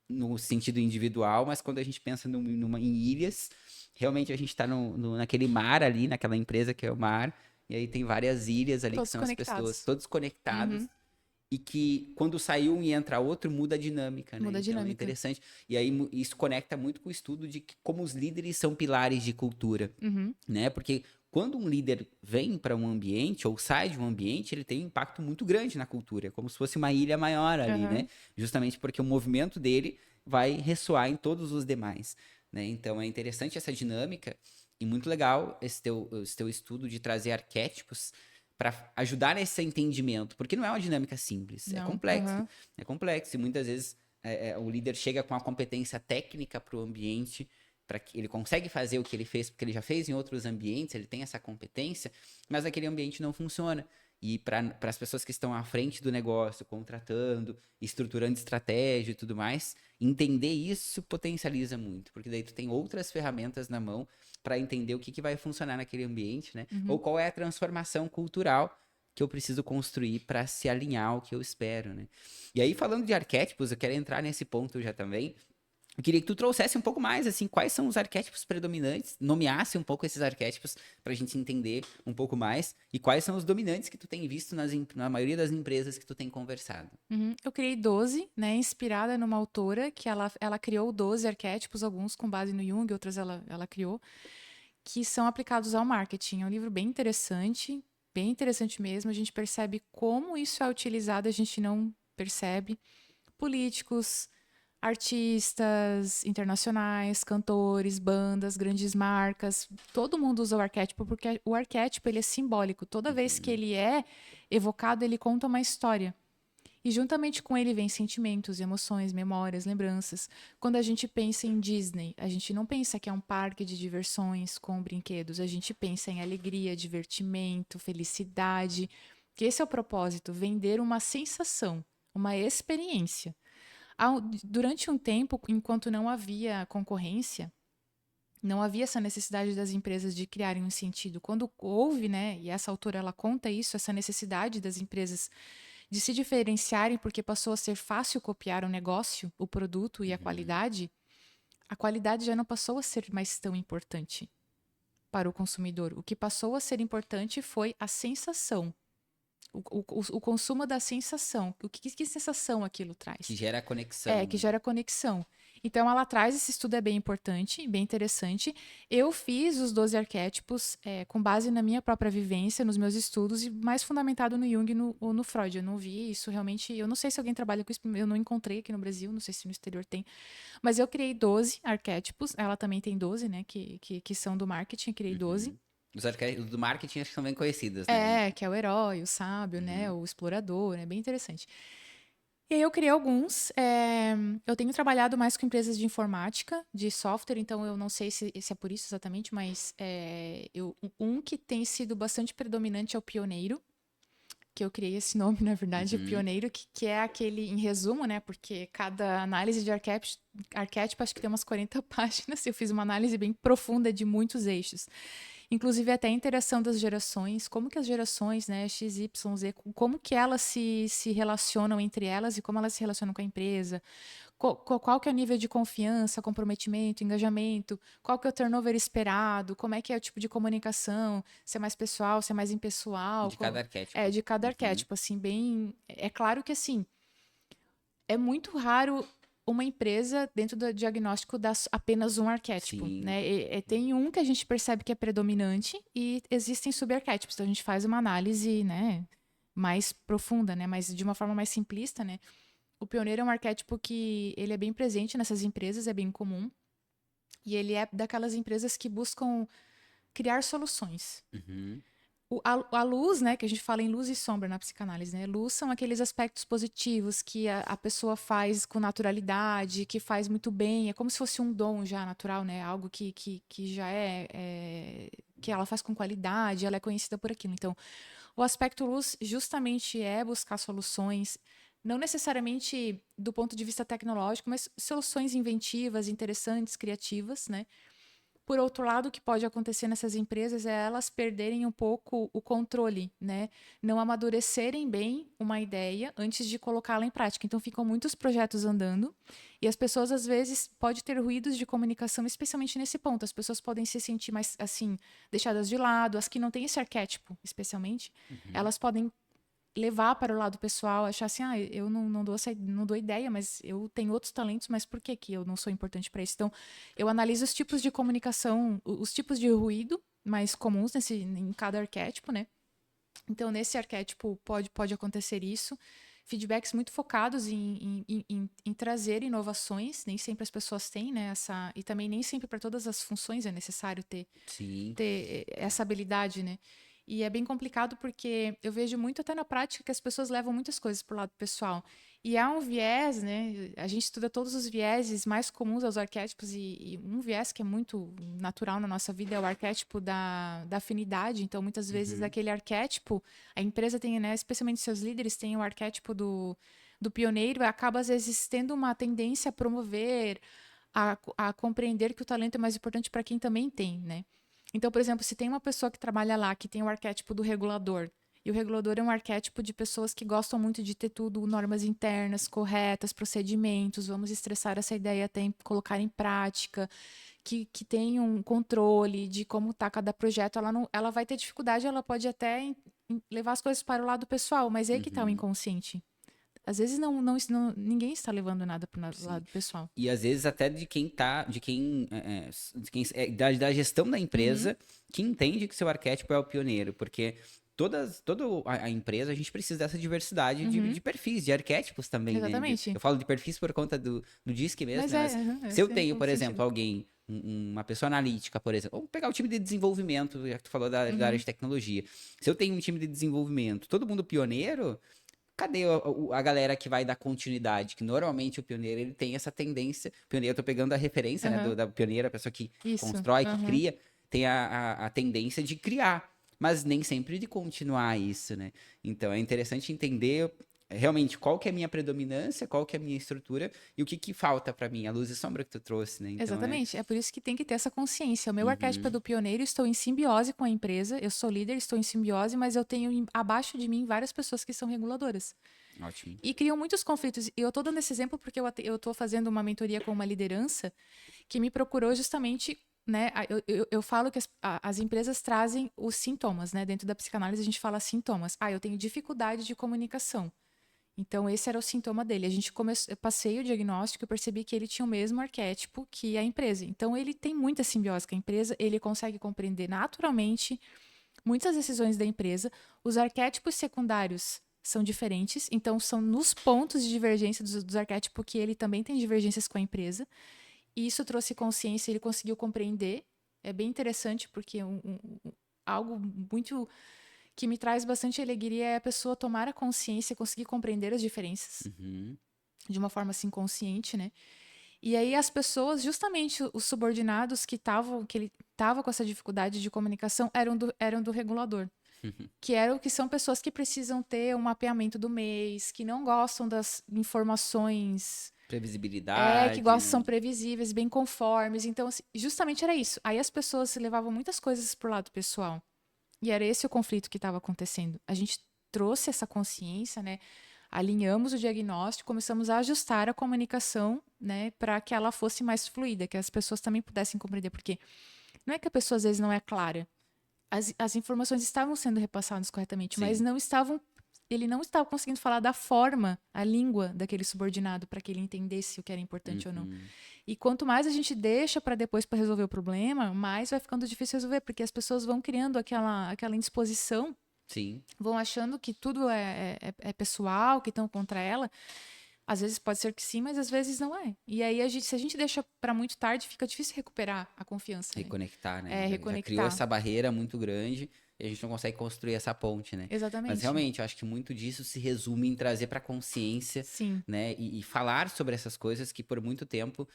no sentido individual, mas quando a gente pensa em ilhas, realmente a gente está naquele mar ali, naquela empresa que é o mar, e aí tem várias ilhas ali
Todos
que são as
conectados.
pessoas, todos conectados.
Uhum.
E que quando sai um e entra outro, muda a dinâmica, né?
Muda a
Então é
dinâmica.
interessante. E aí isso conecta muito com o estudo de como os líderes são pilares de cultura,
Uhum.
né? Porque quando um líder vem para um ambiente ou sai de um ambiente, ele tem um impacto muito grande na cultura, é como se fosse uma ilha maior ali, né?
Uhum.
Justamente porque o movimento dele vai ressoar em todos os demais, né? Então é interessante essa dinâmica e muito legal esse teu estudo de trazer arquétipos para ajudar nesse entendimento, porque não é uma dinâmica simples,
Não. Uhum.
é complexo e muitas vezes o líder chega com a competência técnica para o ambiente, para que ele consegue fazer o que ele fez, porque ele já fez em outros ambientes, ele tem essa competência, mas aquele ambiente não funciona. E para as pessoas que estão à frente do negócio, contratando, estruturando estratégia e tudo mais, entender isso potencializa muito, porque daí tu tem outras ferramentas na mão para entender o que vai funcionar naquele ambiente, né? Ou
Uhum.
qual é a transformação cultural que eu preciso construir para se alinhar ao que eu espero, né? E aí, falando de arquétipos, eu quero entrar nesse ponto já também. Eu queria que tu trouxesse um pouco mais, assim, quais são os arquétipos predominantes, nomeasse um pouco esses arquétipos para a gente entender um pouco mais, e quais são os dominantes que tu tem visto na maioria das empresas que tu tem conversado.
Uhum. Eu criei 12, né, inspirada numa autora que ela criou 12 arquétipos, alguns com base no Jung, outros ela criou, que são aplicados ao marketing. É um livro bem interessante mesmo. A gente percebe como isso é utilizado, a gente não percebe. Políticos, artistas internacionais, cantores, bandas, grandes marcas, todo mundo usa o arquétipo porque o arquétipo ele é simbólico. Toda vez que ele é evocado, ele conta uma história. E juntamente com ele vem sentimentos, emoções, memórias, lembranças. Quando a gente pensa em Disney, a gente não pensa que é um parque de diversões com brinquedos, a gente pensa em alegria, divertimento, felicidade. Que esse é o propósito, vender uma sensação, uma experiência. Durante um tempo, enquanto não havia concorrência, não havia essa necessidade das empresas de criarem um sentido. Quando houve, né, e essa autora ela conta isso, essa necessidade das empresas de se diferenciarem porque passou a ser fácil copiar o negócio, o produto e a qualidade já não passou a ser mais tão importante para o consumidor. O que passou a ser importante foi a sensação, o consumo da sensação. Que sensação aquilo traz?
Que gera conexão,
É, que
né?
gera conexão. Então, ela traz esse estudo, é bem importante, bem interessante. Eu fiz os 12 arquétipos com base na minha própria vivência, nos meus estudos, e mais fundamentado no Jung ou no Freud. Eu não vi isso realmente. Eu não sei se alguém trabalha com isso, eu não encontrei aqui no Brasil, não sei se no exterior tem. Mas eu criei 12 arquétipos. Ela também tem 12, né? Que são do marketing, eu criei 12.
Uhum. Os arquétipos do marketing acho que são bem conhecidos, né?
É, que é o herói, o sábio, né?
Uhum.
O explorador, é bem interessante. E aí eu criei alguns. Eu tenho trabalhado mais com empresas de informática, de software, então eu não sei se é por isso exatamente, mas um que tem sido bastante predominante é o Pioneiro, que eu criei esse nome, na verdade, o
Uhum.
Pioneiro, que é aquele, em resumo, né? Porque cada análise de arquétipo acho que tem umas 40 páginas, eu fiz uma análise bem profunda de muitos eixos. Inclusive até a interação das gerações, como que as gerações, né, X, Y, Z, como que elas se relacionam entre elas e como elas se relacionam com a empresa, qual que é o nível de confiança, comprometimento, engajamento, qual que é o turnover esperado, como é que é o tipo de comunicação, se é mais pessoal, se é mais impessoal,
De cada arquétipo.
de cada
Uhum.
arquétipo, assim, bem... É claro que, assim, é muito raro uma empresa dentro do diagnóstico dar apenas um arquétipo,
Sim.
né? Tem um que a gente percebe que é predominante e existem subarquétipos. Então a gente faz uma análise, né, mais profunda, né, mas de uma forma mais simplista, né? O pioneiro é um arquétipo que ele é bem presente nessas empresas, é bem comum. E ele é daquelas empresas que buscam criar soluções.
Uhum.
A luz, né, que a gente fala em luz e sombra na psicanálise, né? Luz são aqueles aspectos positivos que a pessoa faz com naturalidade, que faz muito bem, é como se fosse um dom já natural, né? Algo que já que ela faz com qualidade, ela é conhecida por aquilo. Então, o aspecto luz justamente é buscar soluções, não necessariamente do ponto de vista tecnológico, mas soluções inventivas, interessantes, criativas, né? Por outro lado, o que pode acontecer nessas empresas é elas perderem um pouco o controle, né? Não amadurecerem bem uma ideia antes de colocá-la em prática. Então, ficam muitos projetos andando e as pessoas, às vezes, pode ter ruídos de comunicação, especialmente nesse ponto. As pessoas podem se sentir mais, assim, deixadas de lado. As que não têm esse arquétipo, especialmente, elas podem levar para o lado pessoal, achar assim, eu não dou ideia, mas eu tenho outros talentos, mas por que que eu não sou importante para isso? Então, eu analiso os tipos de comunicação, os tipos de ruído mais comuns em cada arquétipo, né? Então, nesse arquétipo pode acontecer isso. Feedbacks muito focados em trazer inovações, nem sempre as pessoas têm, né? E também nem sempre para todas as funções é necessário
Sim.
ter essa habilidade, né? E é bem complicado porque eu vejo muito até na prática que as pessoas levam muitas coisas pro lado pessoal. E há um viés, né? A gente estuda todos os vieses mais comuns aos arquétipos e um viés que é muito natural na nossa vida é o arquétipo da afinidade. Então, muitas vezes, aquele arquétipo, a empresa tem, né? Especialmente seus líderes têm o arquétipo do pioneiro e acaba, às vezes, tendo uma tendência a promover, a compreender que o talento é mais importante para quem também tem, né? Então, por exemplo, se tem uma pessoa que trabalha lá que tem o arquétipo do regulador, e o regulador é um arquétipo de pessoas que gostam muito de ter tudo, normas internas, corretas, procedimentos, vamos estressar essa ideia até colocar em prática, que tem um controle de como está cada projeto, ela vai ter dificuldade, ela pode até levar as coisas para o lado pessoal, mas é aí que está o inconsciente. Às vezes ninguém está levando nada para o lado pessoal.
E às vezes até da gestão da empresa que entende que seu arquétipo é o pioneiro, porque toda a empresa a gente precisa dessa diversidade de perfis, de arquétipos também, né?
Exatamente.
Eu falo de perfis por conta do DISC mesmo,
Mas
né? Mas se eu tenho, por exemplo,
sentido.
alguém, uma pessoa analítica, por exemplo, vamos pegar o time de desenvolvimento, já que tu falou da área de tecnologia. Se eu tenho um time de desenvolvimento, todo mundo pioneiro. Cadê a galera que vai dar continuidade? Que normalmente o pioneiro ele tem essa tendência. Pioneiro, eu tô pegando a referência, né,
Aham.
da pioneira, a pessoa que
Isso.
constrói, que
Aham.
cria, tem a tendência de criar, mas nem sempre de continuar isso, né? Então é interessante entender realmente qual que é a minha predominância, qual que é a minha estrutura e o que que falta para mim, a luz e sombra que tu trouxe, né? Então
Exatamente. É por isso que tem que ter essa consciência. O meu arquétipo é
Uhum,
do pioneiro, estou em simbiose com a empresa, eu sou líder, estou em simbiose, mas eu tenho abaixo de mim várias pessoas que são reguladoras.
ótimo.
E criam muitos conflitos. E eu estou dando esse exemplo porque eu estou fazendo uma mentoria com uma liderança que me procurou justamente, né? Eu falo que as empresas trazem os sintomas, né? Dentro da psicanálise a gente fala sintomas. Eu tenho dificuldade de comunicação. Então, esse era o sintoma dele. Eu passei o diagnóstico e percebi que ele tinha o mesmo arquétipo que a empresa. Então, ele tem muita simbiose com a empresa, ele consegue compreender naturalmente muitas decisões da empresa. Os arquétipos secundários são diferentes, então são nos pontos de divergência dos arquétipos que ele também tem divergências com a empresa. E isso trouxe consciência, ele conseguiu compreender. É bem interessante, porque algo muito que me traz bastante alegria é a pessoa tomar a consciência, conseguir compreender as diferenças
Uhum,
de uma forma assim consciente, né? E aí as pessoas, justamente os subordinados que ele estava com essa dificuldade de comunicação, eram do regulador. Que são pessoas que precisam ter um mapeamento do mês, que não gostam das informações, que
previsibilidade,
gostam,
né?
são previsíveis, bem conformes. Então, assim, justamente era isso. Aí as pessoas levavam muitas coisas pro lado pessoal. E era esse o conflito que estava acontecendo. A gente trouxe essa consciência, né? Alinhamos o diagnóstico, começamos a ajustar a comunicação, né, para que ela fosse mais fluida, que as pessoas também pudessem compreender, porque não é que a pessoa às vezes não é clara. As informações estavam sendo repassadas corretamente, mas
Sim.
ele não estava conseguindo falar da forma, a língua daquele subordinado para que ele entendesse o que era importante ou não.
Uhum.
E quanto mais a gente deixa para depois para resolver o problema, mais vai ficando difícil resolver, porque as pessoas vão criando aquela indisposição,
Sim.
vão achando que tudo é pessoal, que estão contra ela. Às vezes pode ser que sim, mas às vezes não é. E aí, se a gente deixa para muito tarde, fica difícil recuperar a confiança, né?
Reconectar, né?
É,
Já criou
reconectar.
essa barreira muito grande e a gente não consegue construir essa ponte, né? Mas
Exatamente.
realmente, eu acho que muito disso se resume em trazer para consciência,
Sim,
né? E falar sobre essas coisas que por muito tempo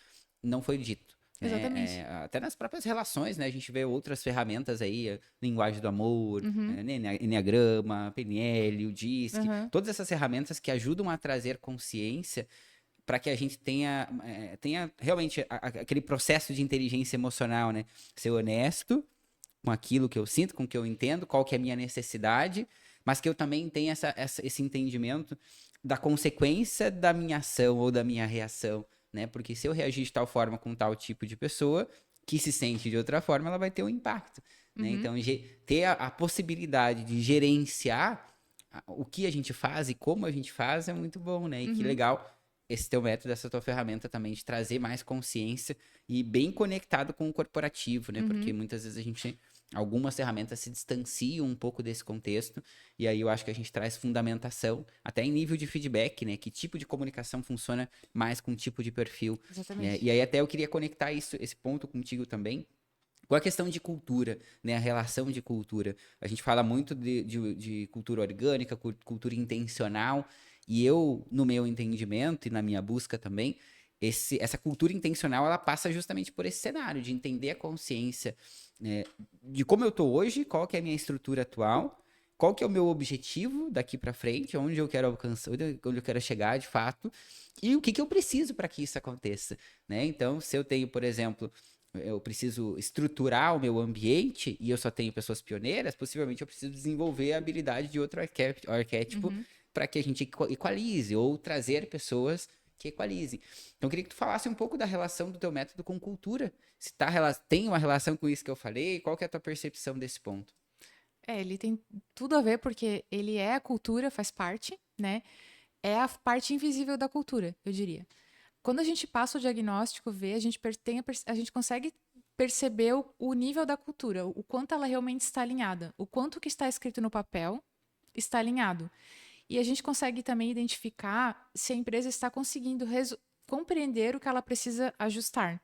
não foi dito. Né?
exatamente.
Até nas próprias relações, né? A gente vê outras ferramentas aí, linguagem do amor,
Uhum,
Enneagrama, PNL, o DISC,
uhum,
todas essas ferramentas que ajudam a trazer consciência para que a gente tenha realmente aquele processo de inteligência emocional, né? Ser honesto com aquilo que eu sinto, com o que eu entendo, qual que é a minha necessidade, mas que eu também tenha esse entendimento da consequência da minha ação ou da minha reação, né? Porque se eu reagir de tal forma com tal tipo de pessoa que se sente de outra forma, ela vai ter um impacto, né? Então, ter a possibilidade de gerenciar o que a gente faz e como a gente faz é muito bom, né? E que legal esse teu método, essa tua ferramenta também de trazer mais consciência e bem conectado com o corporativo, né? Porque muitas vezes algumas ferramentas se distanciam um pouco desse contexto, e aí eu acho que a gente traz fundamentação, até em nível de feedback, né? Que tipo de comunicação funciona mais com tipo de perfil. Né?
Exatamente.
E aí até eu queria conectar esse ponto contigo também, com a questão de cultura, né? A relação de cultura. A gente fala muito de cultura orgânica, cultura intencional, e eu, no meu entendimento e na minha busca também, essa cultura intencional, ela passa justamente por esse cenário, de entender a consciência, né, de como eu tô hoje, qual que é a minha estrutura atual, qual que é o meu objetivo daqui para frente, onde eu quero alcançar, onde eu quero chegar de fato, e o que que eu preciso para que isso aconteça, né? Então, se eu tenho, por exemplo, eu preciso estruturar o meu ambiente e eu só tenho pessoas pioneiras, possivelmente eu preciso desenvolver a habilidade de outro arquétipo para que a gente equalize ou trazer pessoas que equalizem. Então, eu queria que tu falasse um pouco da relação do teu método com cultura. Se tem uma relação com isso que eu falei, qual que é a tua percepção desse ponto?
Ele tem tudo a ver porque ele é a cultura, faz parte, né? É a parte invisível da cultura, eu diria. Quando a gente passa o diagnóstico, vê, a gente consegue perceber o nível da cultura, o quanto ela realmente está alinhada, o quanto que está escrito no papel está alinhado. E a gente consegue também identificar se a empresa está conseguindo compreender o que ela precisa ajustar.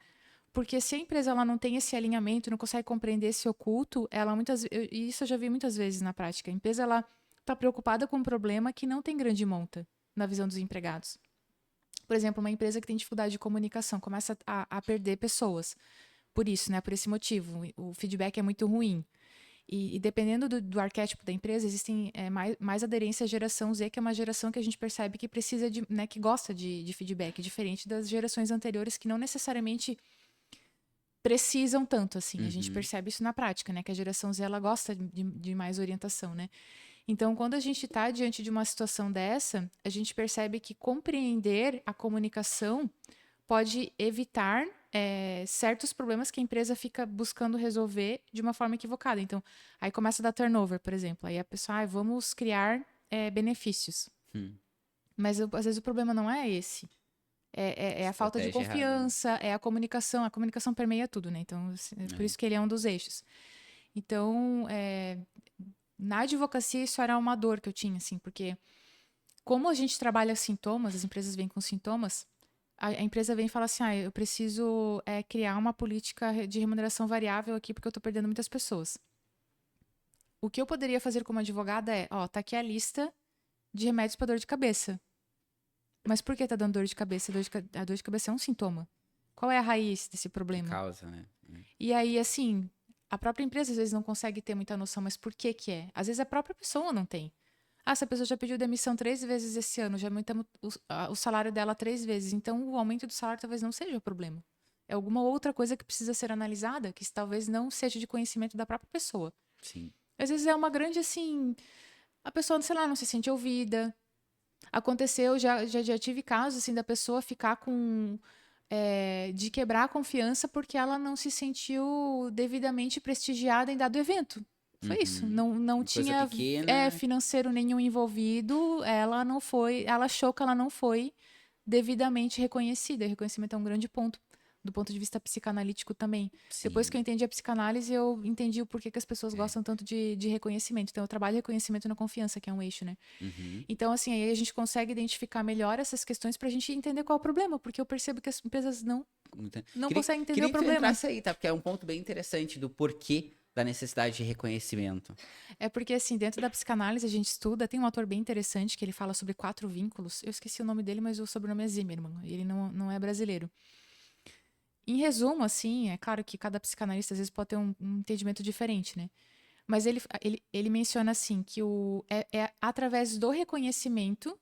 Porque se a empresa ela não tem esse alinhamento, não consegue compreender esse oculto, e isso eu já vi muitas vezes na prática. A empresa ela está preocupada com um problema que não tem grande monta na visão dos empregados. Por exemplo, uma empresa que tem dificuldade de comunicação começa a perder pessoas. Por isso, né? Por esse motivo. O feedback é muito ruim. E dependendo do arquétipo da empresa, existem mais aderência à geração Z, que é uma geração que a gente percebe que precisa de, né, que gosta de feedback, diferente das gerações anteriores que não necessariamente precisam tanto, assim. A gente percebe isso na prática, né? Que a geração Z, ela gosta de mais orientação, né? Então, quando a gente está diante de uma situação dessa, a gente percebe que compreender a comunicação pode evitar certos problemas que a empresa fica buscando resolver de uma forma equivocada. Então, aí começa a dar turnover, por exemplo. Aí a pessoa, vamos criar benefícios. Mas às vezes o problema não é esse. É a falta de
Estratégia errada, né?
confiança, é a comunicação. A comunicação permeia tudo, né? Então, por isso que ele é um dos eixos. Então, na advocacia, isso era uma dor que eu tinha, assim, porque como a gente trabalha sintomas, as empresas vêm com sintomas, a empresa vem e fala assim, eu preciso criar uma política de remuneração variável aqui porque eu estou perdendo muitas pessoas. O que eu poderia fazer como advogada tá aqui a lista de remédios para dor de cabeça. Mas por que tá dando dor de cabeça? A dor de cabeça é um sintoma. Qual é a raiz desse problema?
Causa, né?
E aí, assim, a própria empresa às vezes não consegue ter muita noção, mas por que que é? Às vezes a própria pessoa não tem. Essa pessoa já pediu demissão 3 vezes esse ano, já aumentamos o salário dela 3 vezes. Então, o aumento do salário talvez não seja o problema. É alguma outra coisa que precisa ser analisada, que talvez não seja de conhecimento da própria pessoa.
Sim.
Às vezes é uma grande, assim... A pessoa, sei lá, não se sente ouvida. Aconteceu, já tive casos, assim, da pessoa ficar com... de quebrar a confiança porque ela não se sentiu devidamente prestigiada em dado evento. Foi isso. Não tinha
pequena.
financeiro nenhum envolvido. Ela não foi. Ela achou que ela não foi devidamente reconhecida. E reconhecimento é um grande ponto, do ponto de vista psicanalítico também.
Sim.
Depois que eu entendi a psicanálise, eu entendi o porquê que as pessoas gostam tanto de reconhecimento. Então, eu trabalho reconhecimento na confiança, que é um eixo, né? Então, assim, aí a gente consegue identificar melhor essas questões pra gente entender qual é o problema, porque eu percebo que as empresas não conseguem entender o problema.
Queria que tu aí, tá? Porque é um ponto bem interessante do porquê da necessidade de reconhecimento.
É porque, assim, dentro da psicanálise a gente estuda, tem um autor bem interessante que ele fala sobre 4 vínculos. Eu esqueci o nome dele, mas o sobrenome é Zimmermann. Ele não é brasileiro. Em resumo, assim, é claro que cada psicanalista às vezes pode ter um entendimento diferente, né? Mas ele menciona, assim, que é através do reconhecimento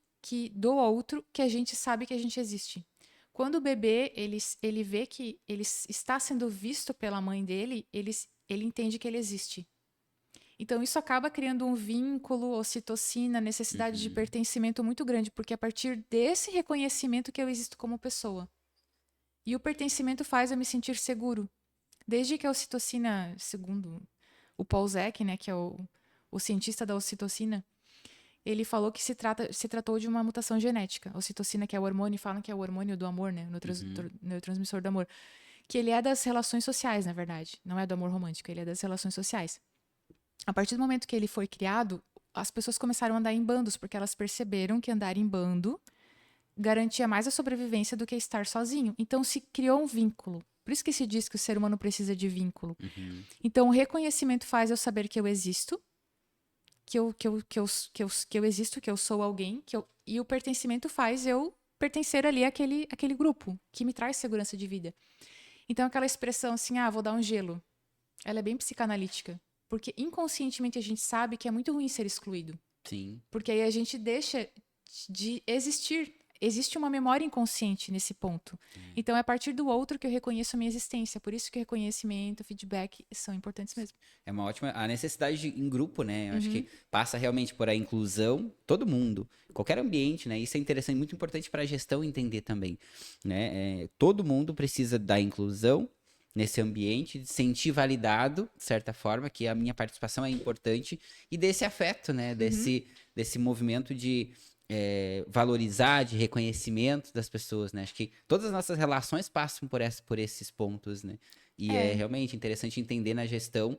do outro que a gente sabe que a gente existe. Quando o bebê ele vê que ele está sendo visto pela mãe dele, ele entende que ele existe. Então, isso acaba criando um vínculo, ocitocina, necessidade de pertencimento muito grande, porque é a partir desse reconhecimento que eu existo como pessoa. E o pertencimento faz eu me sentir seguro. Desde que a ocitocina, segundo o Paul Zek, né, que é o cientista da ocitocina, ele falou que se tratou de uma mutação genética. A ocitocina, que é o hormônio, falam que é o hormônio do amor, né, neurotransmissor do amor. Que ele é das relações sociais, na verdade. Não é do amor romântico, ele é das relações sociais. A partir do momento que ele foi criado, as pessoas começaram a andar em bandos, porque elas perceberam que andar em bando garantia mais a sobrevivência do que estar sozinho. Então se criou um vínculo. Por isso que se diz que o ser humano precisa de vínculo. Então o reconhecimento faz eu saber que eu existo, que eu existo, que eu sou alguém, e o pertencimento faz eu pertencer ali àquele grupo, que me traz segurança de vida. Então aquela expressão assim, vou dar um gelo, ela é bem psicanalítica. Porque inconscientemente a gente sabe que é muito ruim ser excluído.
Sim.
Porque aí a gente deixa de existir. Existe uma memória inconsciente nesse ponto. Então é a partir do outro que eu reconheço a minha existência. Por isso que o reconhecimento, o feedback são importantes mesmo.
É uma ótima. A necessidade em grupo, né? Eu acho que passa realmente por a inclusão, todo mundo, qualquer ambiente, né? Isso é interessante, muito importante para a gestão entender também, né? Todo mundo precisa da inclusão nesse ambiente, de sentir validado, de certa forma, que a minha participação é importante, e desse afeto, né? Desse movimento de valorizar, de reconhecimento das pessoas, né? Acho que todas as nossas relações passam por esses pontos, né? E é realmente interessante entender na gestão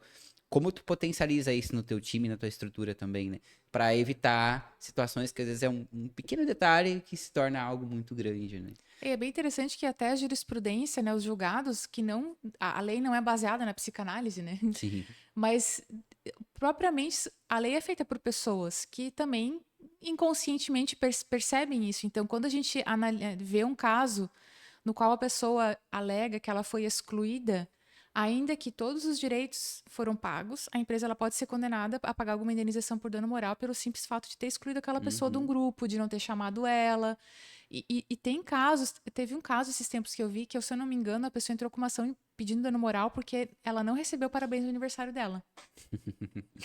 como tu potencializa isso no teu time, na tua estrutura também, né? Para evitar situações que às vezes é um pequeno detalhe que se torna algo muito grande, né?
É bem interessante que até a jurisprudência, né, os julgados, que não. A lei não é baseada na psicanálise, né?
Sim.
Mas propriamente a lei é feita por pessoas que também inconscientemente percebem isso. Então, quando a gente vê um caso no qual a pessoa alega que ela foi excluída, ainda que todos os direitos foram pagos, a empresa ela pode ser condenada a pagar alguma indenização por dano moral pelo simples fato de ter excluído aquela pessoa de um grupo, de não ter chamado ela. E tem casos, teve um caso esses tempos que eu vi, que, se eu não me engano, a pessoa entrou com uma ação pedindo dano moral porque ela não recebeu parabéns no aniversário dela.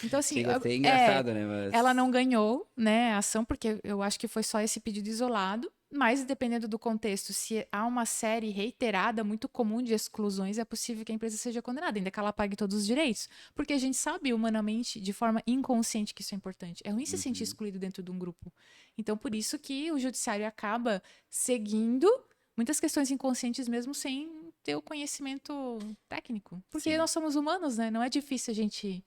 Então, assim,
Chega a ser engraçado, né? Mas...
ela não ganhou, né, a ação, porque eu acho que foi só esse pedido isolado, mas dependendo do contexto, se há uma série reiterada, muito comum de exclusões, é possível que a empresa seja condenada, ainda que ela pague todos os direitos. Porque a gente sabe humanamente, de forma inconsciente, que isso é importante. É ruim se sentir excluído dentro de um grupo. Então, por isso que o judiciário acaba seguindo muitas questões inconscientes mesmo sem ter o conhecimento técnico. Porque
Sim.
nós somos humanos, né? Não é difícil a gente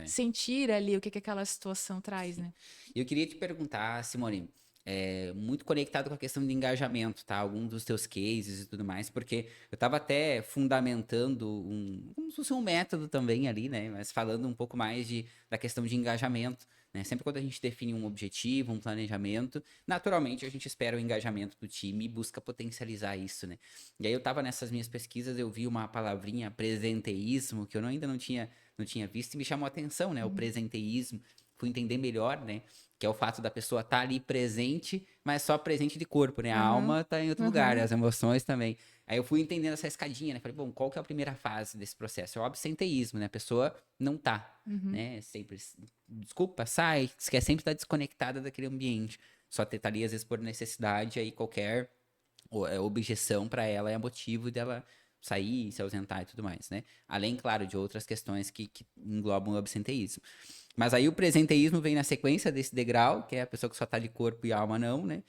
sentir ali o que aquela situação traz, né?
E eu queria te perguntar, Simone, muito conectado com a questão de engajamento, tá? Alguns dos teus cases e tudo mais, porque eu estava até fundamentando como se fosse um método também ali, né? Mas falando um pouco mais da questão de engajamento, né? Sempre quando a gente define um objetivo, um planejamento, naturalmente a gente espera o engajamento do time e busca potencializar isso, né? E aí eu estava nessas minhas pesquisas, eu vi uma palavrinha, presenteísmo, que eu ainda não tinha visto e me chamou a atenção, né? O presenteísmo. Fui entender melhor, né? Que é o fato da pessoa estar ali presente, mas só presente de corpo, né? A alma tá em outro lugar, né? As emoções também. Aí eu fui entendendo essa escadinha, né? Falei, bom, qual que é a primeira fase desse processo? É o absenteísmo, né? A pessoa não tá, né? Sempre, desculpa, sai, quer sempre estar desconectada daquele ambiente. Só tá ali, às vezes, por necessidade, aí qualquer objeção para ela é motivo dela sair, se ausentar e tudo mais, né? Além, claro, de outras questões que englobam o absenteísmo. Mas aí o presenteísmo vem na sequência desse degrau, que é a pessoa que só tá de corpo e alma não, né?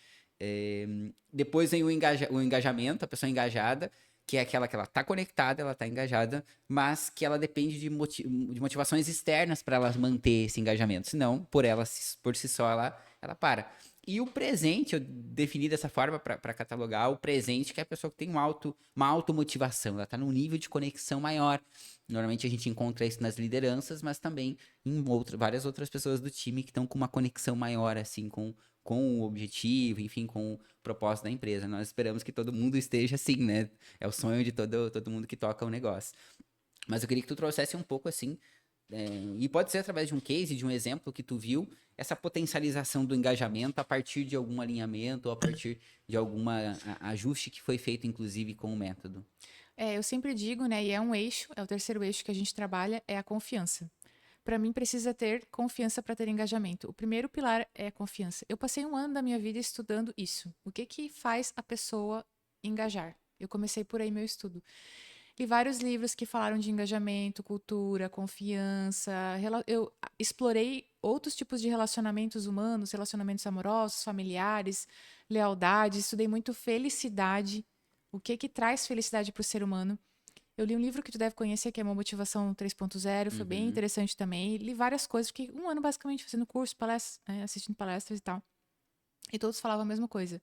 Depois vem o engajamento, a pessoa engajada, que é aquela que ela tá conectada, ela tá engajada, mas que ela depende de motivações externas para ela manter esse engajamento. Senão, por si só, ela para. E o presente, eu defini dessa forma para catalogar o presente, que é a pessoa que tem uma automotivação, ela está num nível de conexão maior. Normalmente a gente encontra isso nas lideranças, mas também em várias outras pessoas do time que estão com uma conexão maior, assim, com o objetivo, enfim, com o propósito da empresa. Nós esperamos que todo mundo esteja assim, né? É o sonho de todo mundo que toca o negócio. Mas eu queria que tu trouxesse um pouco, assim, E pode ser através de um case, de um exemplo que tu viu, essa potencialização do engajamento a partir de algum alinhamento ou a partir de algum ajuste que foi feito, inclusive, com o método.
Eu sempre digo, né, e é um eixo, é o terceiro eixo que a gente trabalha, é a confiança. Para mim, precisa ter confiança para ter engajamento. O primeiro pilar é a confiança. Eu passei um ano da minha vida estudando isso. O que que faz a pessoa engajar? Eu comecei por aí meu estudo. Li vários livros que falaram de engajamento, cultura, confiança. Eu explorei outros tipos de relacionamentos humanos, relacionamentos amorosos, familiares, lealdade. Estudei muito felicidade. O que que traz felicidade para o ser humano? Eu li um livro que tu deve conhecer, que é Uma Motivação 3.0, foi bem
Uhum.
interessante também. Li várias coisas, fiquei um ano basicamente fazendo curso, palestras, assistindo palestras e tal. E todos falavam a mesma coisa.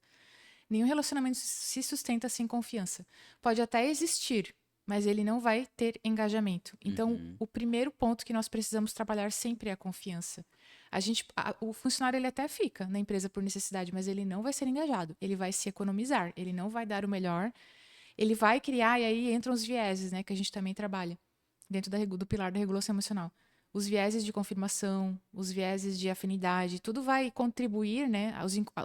Nenhum relacionamento se sustenta sem confiança. Pode até existir, mas ele não vai ter engajamento. Então,
Uhum.
o primeiro ponto que nós precisamos trabalhar sempre é a confiança. O funcionário ele até fica na empresa por necessidade, mas ele não vai ser engajado. Ele vai se economizar, ele não vai dar o melhor. Ele vai criar, e aí entram os vieses, né, que a gente também trabalha, dentro do pilar da regulação emocional. Os vieses de confirmação, os vieses de afinidade, tudo vai contribuir, né?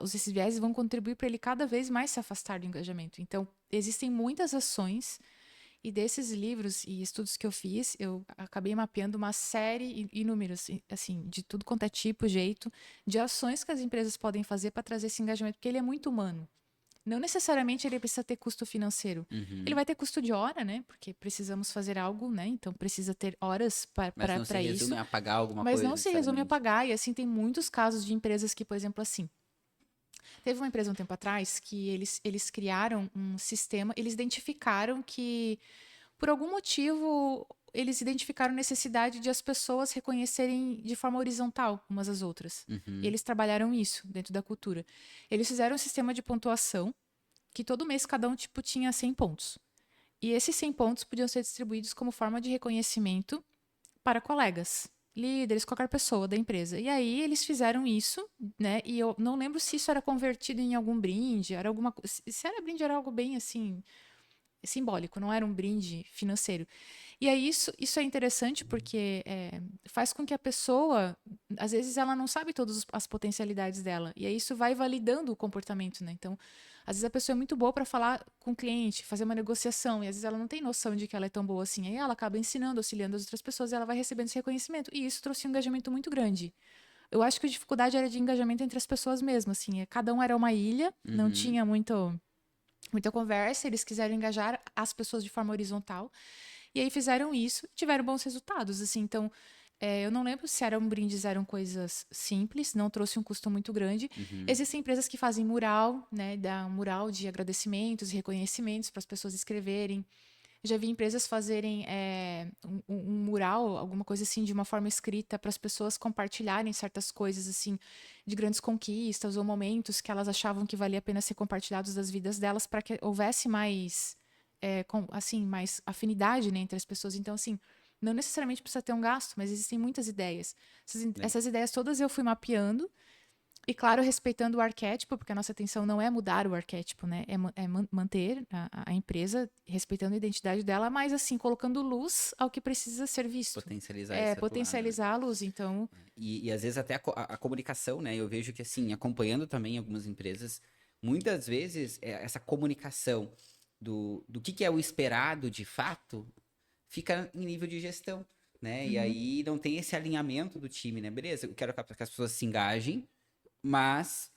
Esses vieses vão contribuir para ele cada vez mais se afastar do engajamento. Então, existem muitas ações, e desses livros e estudos que eu fiz, eu acabei mapeando uma série inúmeros, assim, de tudo quanto é tipo, jeito, de ações que as empresas podem fazer para trazer esse engajamento, porque ele é muito humano. Não necessariamente ele precisa ter custo financeiro. Ele
Uhum.
vai ter custo de hora, né? Porque precisamos fazer algo, né? Então precisa ter horas
Mas não se
para
resume
isso.
a pagar alguma
Mas
coisa
não se resume a
necessariamente.
pagar. E assim, tem muitos casos de empresas que, por exemplo, assim. Teve uma empresa um tempo atrás que eles criaram um sistema, eles identificaram que, por algum motivo, eles identificaram necessidade de as pessoas reconhecerem de forma horizontal umas às outras. E
Uhum.
eles trabalharam isso dentro da cultura. Eles fizeram um sistema de pontuação que todo mês cada um tipo tinha 100 pontos. E esses 100 pontos podiam ser distribuídos como forma de reconhecimento para colegas, líderes, qualquer pessoa da empresa. E aí eles fizeram isso, né? E eu não lembro se isso era convertido em algum brinde, era alguma se era brinde era algo bem assim simbólico, não era um brinde financeiro. E aí isso é interessante porque faz com que a pessoa, às vezes, ela não sabe todas as potencialidades dela. E aí isso vai validando o comportamento, né? Então, às vezes a pessoa é muito boa para falar com o cliente, fazer uma negociação, e às vezes ela não tem noção de que ela é tão boa assim. Aí ela acaba ensinando, auxiliando as outras pessoas, e ela vai recebendo esse reconhecimento. E isso trouxe um engajamento muito grande. Eu acho que a dificuldade era de engajamento entre as pessoas mesmo, assim. Cada um era uma ilha, não
Uhum.
tinha muita conversa, eles quiseram engajar as pessoas de forma horizontal. E aí fizeram isso e tiveram bons resultados, assim. Então, eu não lembro se eram brindes, eram coisas simples, não trouxe um custo muito grande.
Uhum.
Existem empresas que fazem mural, né? Dá um mural de agradecimentos e reconhecimentos para as pessoas escreverem. Já vi empresas fazerem um mural, alguma coisa assim, de uma forma escrita, para as pessoas compartilharem certas coisas, assim, de grandes conquistas ou momentos que elas achavam que valia a pena ser compartilhados das vidas delas, para que houvesse mais, assim, mais afinidade, né, entre as pessoas. Então, assim, não necessariamente precisa ter um gasto, mas existem muitas ideias. Essas ideias todas eu fui mapeando. E claro, respeitando o arquétipo, porque a nossa intenção não é mudar o arquétipo, né? Manter a empresa respeitando a identidade dela, mas assim, colocando luz ao que precisa ser visto.
Potencializar
É,
esse outro lado, né?
potencializar a luz. Então,
E às vezes até a comunicação, né? Eu vejo que, assim, acompanhando também algumas empresas, muitas vezes essa comunicação do que é o esperado de fato fica em nível de gestão, né? E
uhum,
aí não tem esse alinhamento do time, né? Beleza, eu quero que as pessoas se engajem, mas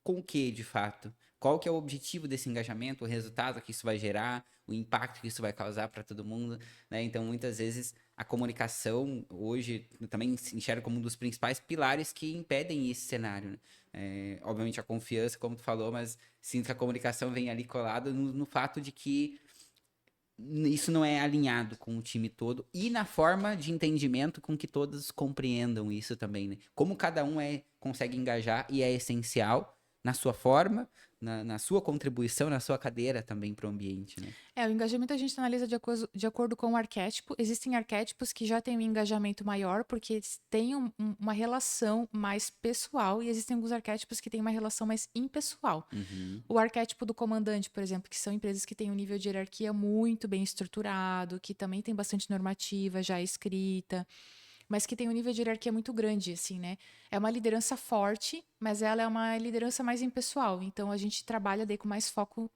com o que, de fato? Qual que é o objetivo desse engajamento, o resultado que isso vai gerar, o impacto que isso vai causar para todo mundo, né? Então, muitas vezes, a comunicação, hoje, eu também se enxerga como um dos principais pilares que impedem esse cenário, né? Obviamente, a confiança, como tu falou, mas sinto que a comunicação vem ali colada no fato de que isso não é alinhado com o time todo e na forma de entendimento com que todos compreendam isso também, né? Como cada um consegue engajar e é essencial na sua forma, na sua contribuição, na sua cadeira também para o ambiente, né?
o engajamento a gente analisa de acordo com o arquétipo. Existem arquétipos que já têm um engajamento maior, porque eles têm uma relação mais pessoal, e existem alguns arquétipos que têm uma relação mais impessoal.
Uhum.
O arquétipo do comandante, por exemplo, que são empresas que têm um nível de hierarquia muito bem estruturado, que também tem bastante normativa já escrita. mas que tem um nível de hierarquia muito grande, assim, né? É uma liderança forte, mas ela é uma liderança mais impessoal. Então, a gente trabalha daí com mais foco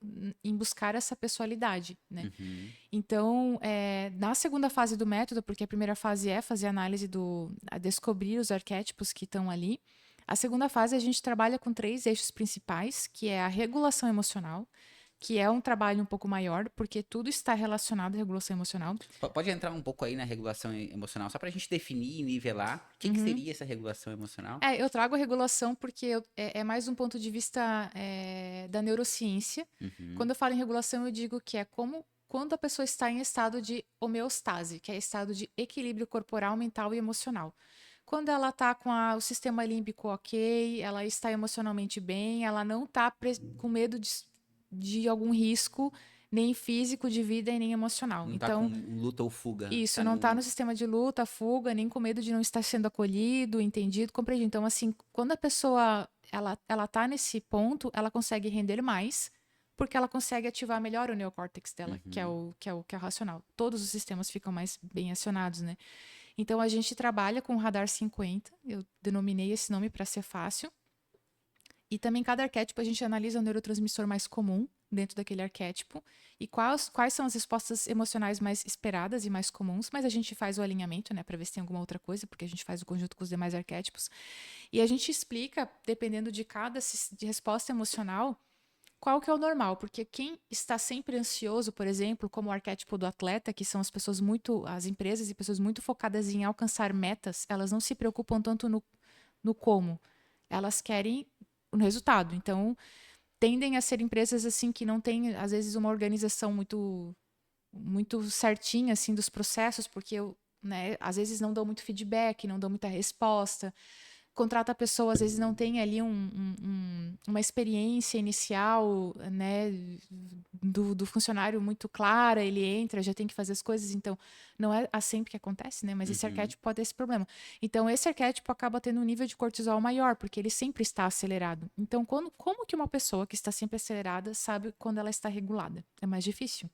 em buscar essa pessoalidade, né?
Uhum.
Então, na segunda fase do método, porque a primeira fase é fazer análise a descobrir os arquétipos que estão ali. A segunda fase a gente trabalha com 3 eixos principais, que é a regulação emocional, que é um trabalho um pouco maior, porque tudo está relacionado à regulação emocional.
Pode entrar um pouco aí na regulação emocional, só pra gente definir e nivelar. O que, que
Uhum.
seria essa regulação emocional?
Eu trago a regulação porque é mais um ponto de vista da neurociência.
Uhum.
Quando eu falo em regulação, eu digo que é como quando a pessoa está em estado de homeostase, que é estado de equilíbrio corporal, mental e emocional. Quando ela está com o sistema límbico ok, ela está emocionalmente bem, ela não está com medo de algum risco, nem físico de vida e nem emocional.
Não tá com
Então,
luta ou fuga.
isso,
Tá
não está
no.
no sistema de luta, fuga, nem com medo de não estar sendo acolhido, entendido, compreendido. Então, assim, quando a pessoa ela tá nesse ponto, ela consegue render mais, porque ela consegue ativar melhor o neocórtex dela, que é
Uhum.
o racional. Todos os sistemas ficam mais bem acionados, né? Então, a gente trabalha com o radar 50, eu denominei esse nome para ser fácil. E também cada arquétipo a gente analisa o neurotransmissor mais comum dentro daquele arquétipo e quais são as respostas emocionais mais esperadas e mais comuns, mas a gente faz o alinhamento, né, para ver se tem alguma outra coisa, porque a gente faz o conjunto com os demais arquétipos. E a gente explica, dependendo de cada de resposta emocional, qual que é o normal, porque quem está sempre ansioso, por exemplo, como o arquétipo do atleta, que são as empresas e pessoas muito focadas em alcançar metas, elas não se preocupam tanto no como, elas querem o resultado. Então, tendem a ser empresas assim que não têm, às vezes, uma organização muito certinha assim dos processos, porque né, às vezes não dão muito feedback, não dão muita resposta. Contrata a pessoa, às vezes não tem ali uma experiência inicial, né, do funcionário muito clara, ele entra, já tem que fazer as coisas, então não é sempre que acontece, né, mas esse
Uhum.
arquétipo pode ter esse problema. Então esse arquétipo acaba tendo um nível de cortisol maior, porque ele sempre está acelerado. Então como que uma pessoa que está sempre acelerada sabe quando ela está regulada? É mais difícil.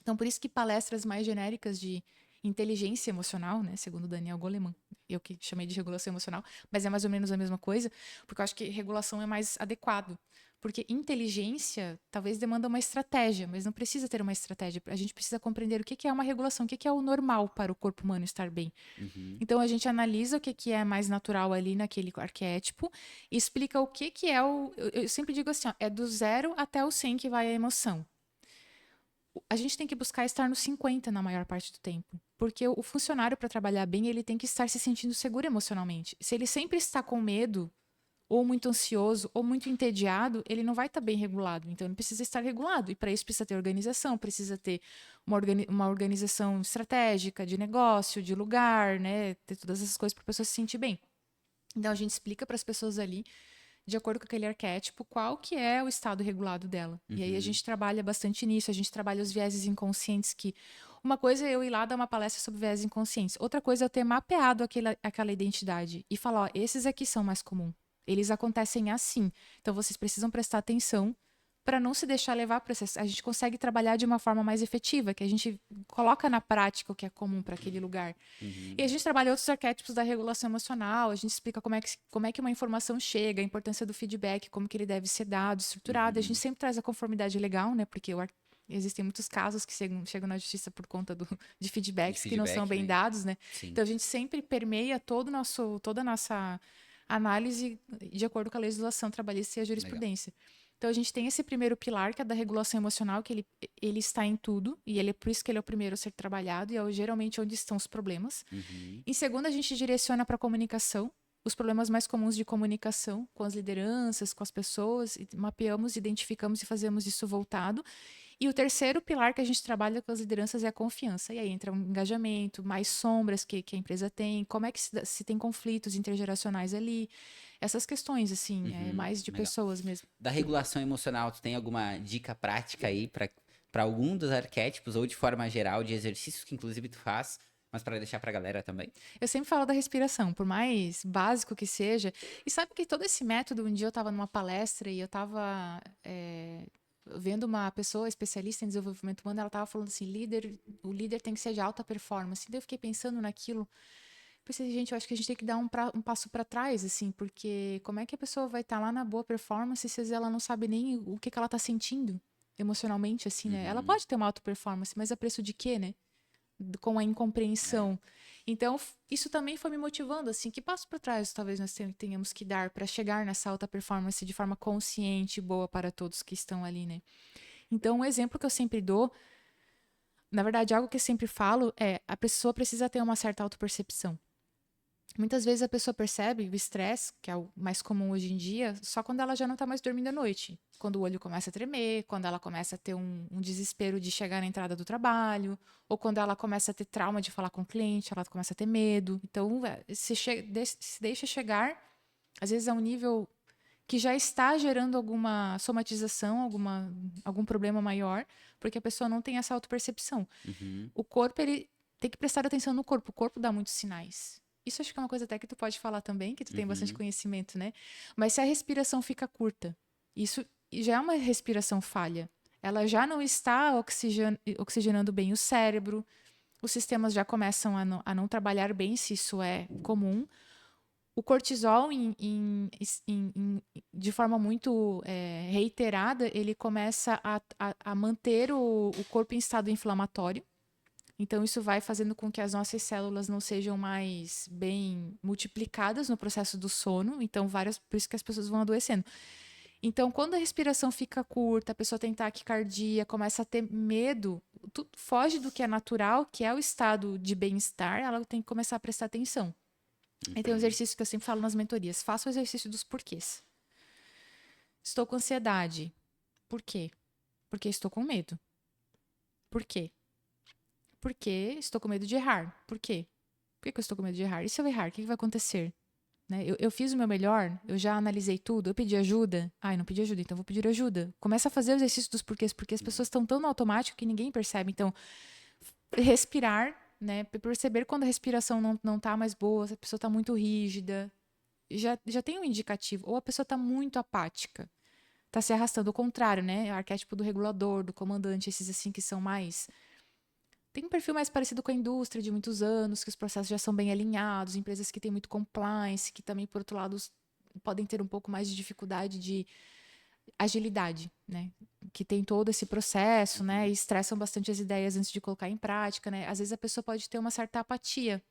Então, por isso que palestras mais genéricas de inteligência emocional, né, segundo Daniel Goleman, eu que chamei de regulação emocional, mas é mais ou menos a mesma coisa, porque eu acho que regulação é mais adequado. Porque inteligência talvez demanda uma estratégia, mas não precisa ter uma estratégia. A gente precisa compreender o que é uma regulação, o que é o normal para o corpo humano estar bem.
Uhum.
Então a gente analisa o que é mais natural ali naquele arquétipo e explica o que é o. Eu sempre digo assim, ó, é do 0 até o 100 que vai a emoção. A gente tem que buscar estar no 50 na maior parte do tempo. Porque o funcionário, para trabalhar bem, ele tem que estar se sentindo seguro emocionalmente. Se ele sempre está com medo, ou muito ansioso, ou muito entediado, ele não vai estar bem regulado. Então, ele precisa estar regulado. E para isso precisa ter organização, precisa ter uma organização estratégica de negócio, de lugar, né? Ter todas essas coisas para a pessoa se sentir bem. Então, a gente explica para as pessoas ali de acordo com aquele arquétipo, qual que é o estado regulado dela. E aí a
Uhum.
gente trabalha bastante nisso, a gente trabalha os vieses inconscientes, que uma coisa é eu ir lá dar uma palestra sobre vieses inconscientes, outra coisa é eu ter mapeado aquela identidade e falar, ó, esses aqui são mais comuns, eles acontecem assim, então vocês precisam prestar atenção para não se deixar levar para a gente consegue trabalhar de uma forma mais efetiva, que a gente coloca na prática o que é comum para aquele lugar.
Uhum.
E a gente trabalha outros arquétipos da regulação emocional, a gente explica como é que uma informação chega, a importância do feedback, como que ele deve ser dado, estruturado. A gente
Uhum.
sempre traz a conformidade legal, né? Porque existem muitos casos que chegam na justiça por conta de
De
feedbacks que não são
feedback,
bem
né?
dados, né?
Sim.
Então a gente sempre permeia toda a nossa análise de acordo com a legislação trabalhista e a
Legal.
jurisprudência. Então a gente tem esse primeiro pilar, que é da regulação emocional, que ele está em tudo, e ele é por isso que ele é o primeiro a ser trabalhado, e é geralmente onde estão os problemas.
Uhum.
Em segundo, a gente direciona para a comunicação, os problemas mais comuns de comunicação com as lideranças, com as pessoas, e mapeamos, identificamos e fazemos isso voltado. E o terceiro pilar que a gente trabalha com as lideranças é a confiança. E aí entra um engajamento, mais sombras que a empresa tem, como é que se tem conflitos intergeracionais ali, essas questões, assim,
Uhum.
mais de
Legal.
pessoas mesmo.
Da regulação emocional, tu tem alguma dica prática aí para algum dos arquétipos ou de forma geral de exercícios que inclusive tu faz, mas para deixar pra galera também?
Eu sempre falo da respiração, por mais básico que seja. E sabe que todo esse método, um dia eu estava numa palestra e eu estava vendo uma pessoa especialista em desenvolvimento humano, ela estava falando assim, o líder tem que ser de alta performance. E daí eu fiquei pensando naquilo. pensei, gente, eu acho que a gente tem que dar um passo para trás, assim, porque como é que a pessoa vai estar lá na boa performance se às vezes ela não sabe nem o que ela tá sentindo emocionalmente, assim, né? Ela
Uhum.
pode ter uma alta performance, mas a preço de quê, né? Com a incompreensão. Então, isso também foi me motivando, assim, que passo para trás talvez nós tenhamos que dar para chegar nessa alta performance de forma consciente e boa para todos que estão ali, né? Então, um exemplo que eu sempre dou, na verdade, algo que eu sempre falo é a pessoa precisa ter uma certa autopercepção. Muitas vezes a pessoa percebe o estresse, que é o mais comum hoje em dia, só quando ela já não está mais dormindo à noite. Quando o olho começa a tremer, quando ela começa a ter um desespero de chegar na entrada do trabalho, ou quando ela começa a ter trauma de falar com o cliente, ela começa a ter medo. Então, se deixa chegar, às vezes, a um nível que já está gerando alguma somatização, algum problema maior, porque a pessoa não tem essa autopercepção.
Uhum.
O corpo, ele tem que prestar atenção no corpo. O corpo dá muitos sinais. Isso acho que é uma coisa até que tu pode falar também, que tu tem bastante
Uhum.
conhecimento, né? Mas se a respiração fica curta, isso já é uma respiração falha. Ela já não está oxigenando bem o cérebro, os sistemas já começam a não trabalhar bem, se isso é comum. O cortisol, de forma muito reiterada, ele começa a manter o corpo em estado inflamatório. Então, isso vai fazendo com que as nossas células não sejam mais bem multiplicadas no processo do sono. Então, por isso que as pessoas vão adoecendo. Então, quando a respiração fica curta, a pessoa tem taquicardia, começa a ter medo, foge do que é natural, que é o estado de bem-estar, ela tem que começar a prestar atenção. Aí tem um
Uhum.
exercício que eu sempre falo nas mentorias. Faça o exercício dos porquês. Estou com ansiedade. Por quê? Porque estou com medo. Por quê? Porque estou com medo de errar. Por quê? Por que eu estou com medo de errar? E se eu errar, o que vai acontecer? Né? Eu fiz o meu melhor, eu já analisei tudo, eu pedi ajuda. Ai, não pedi ajuda, então vou pedir ajuda. Começa a fazer o exercício dos porquês, porque as pessoas estão tão no automático que ninguém percebe. Então, respirar, né? Perceber quando a respiração não tá mais boa, se a pessoa tá muito rígida. Já tem um indicativo. Ou a pessoa tá muito apática, tá se arrastando. O contrário, né? O arquétipo do regulador, do comandante, esses assim que são mais tem um perfil mais parecido com a indústria de muitos anos, que os processos já são bem alinhados, empresas que têm muito compliance, que também, por outro lado, podem ter um pouco mais de dificuldade de agilidade, né? Que tem todo esse processo, né? E estressam bastante as ideias antes de colocar em prática, né? Às vezes a pessoa pode ter uma certa apatia,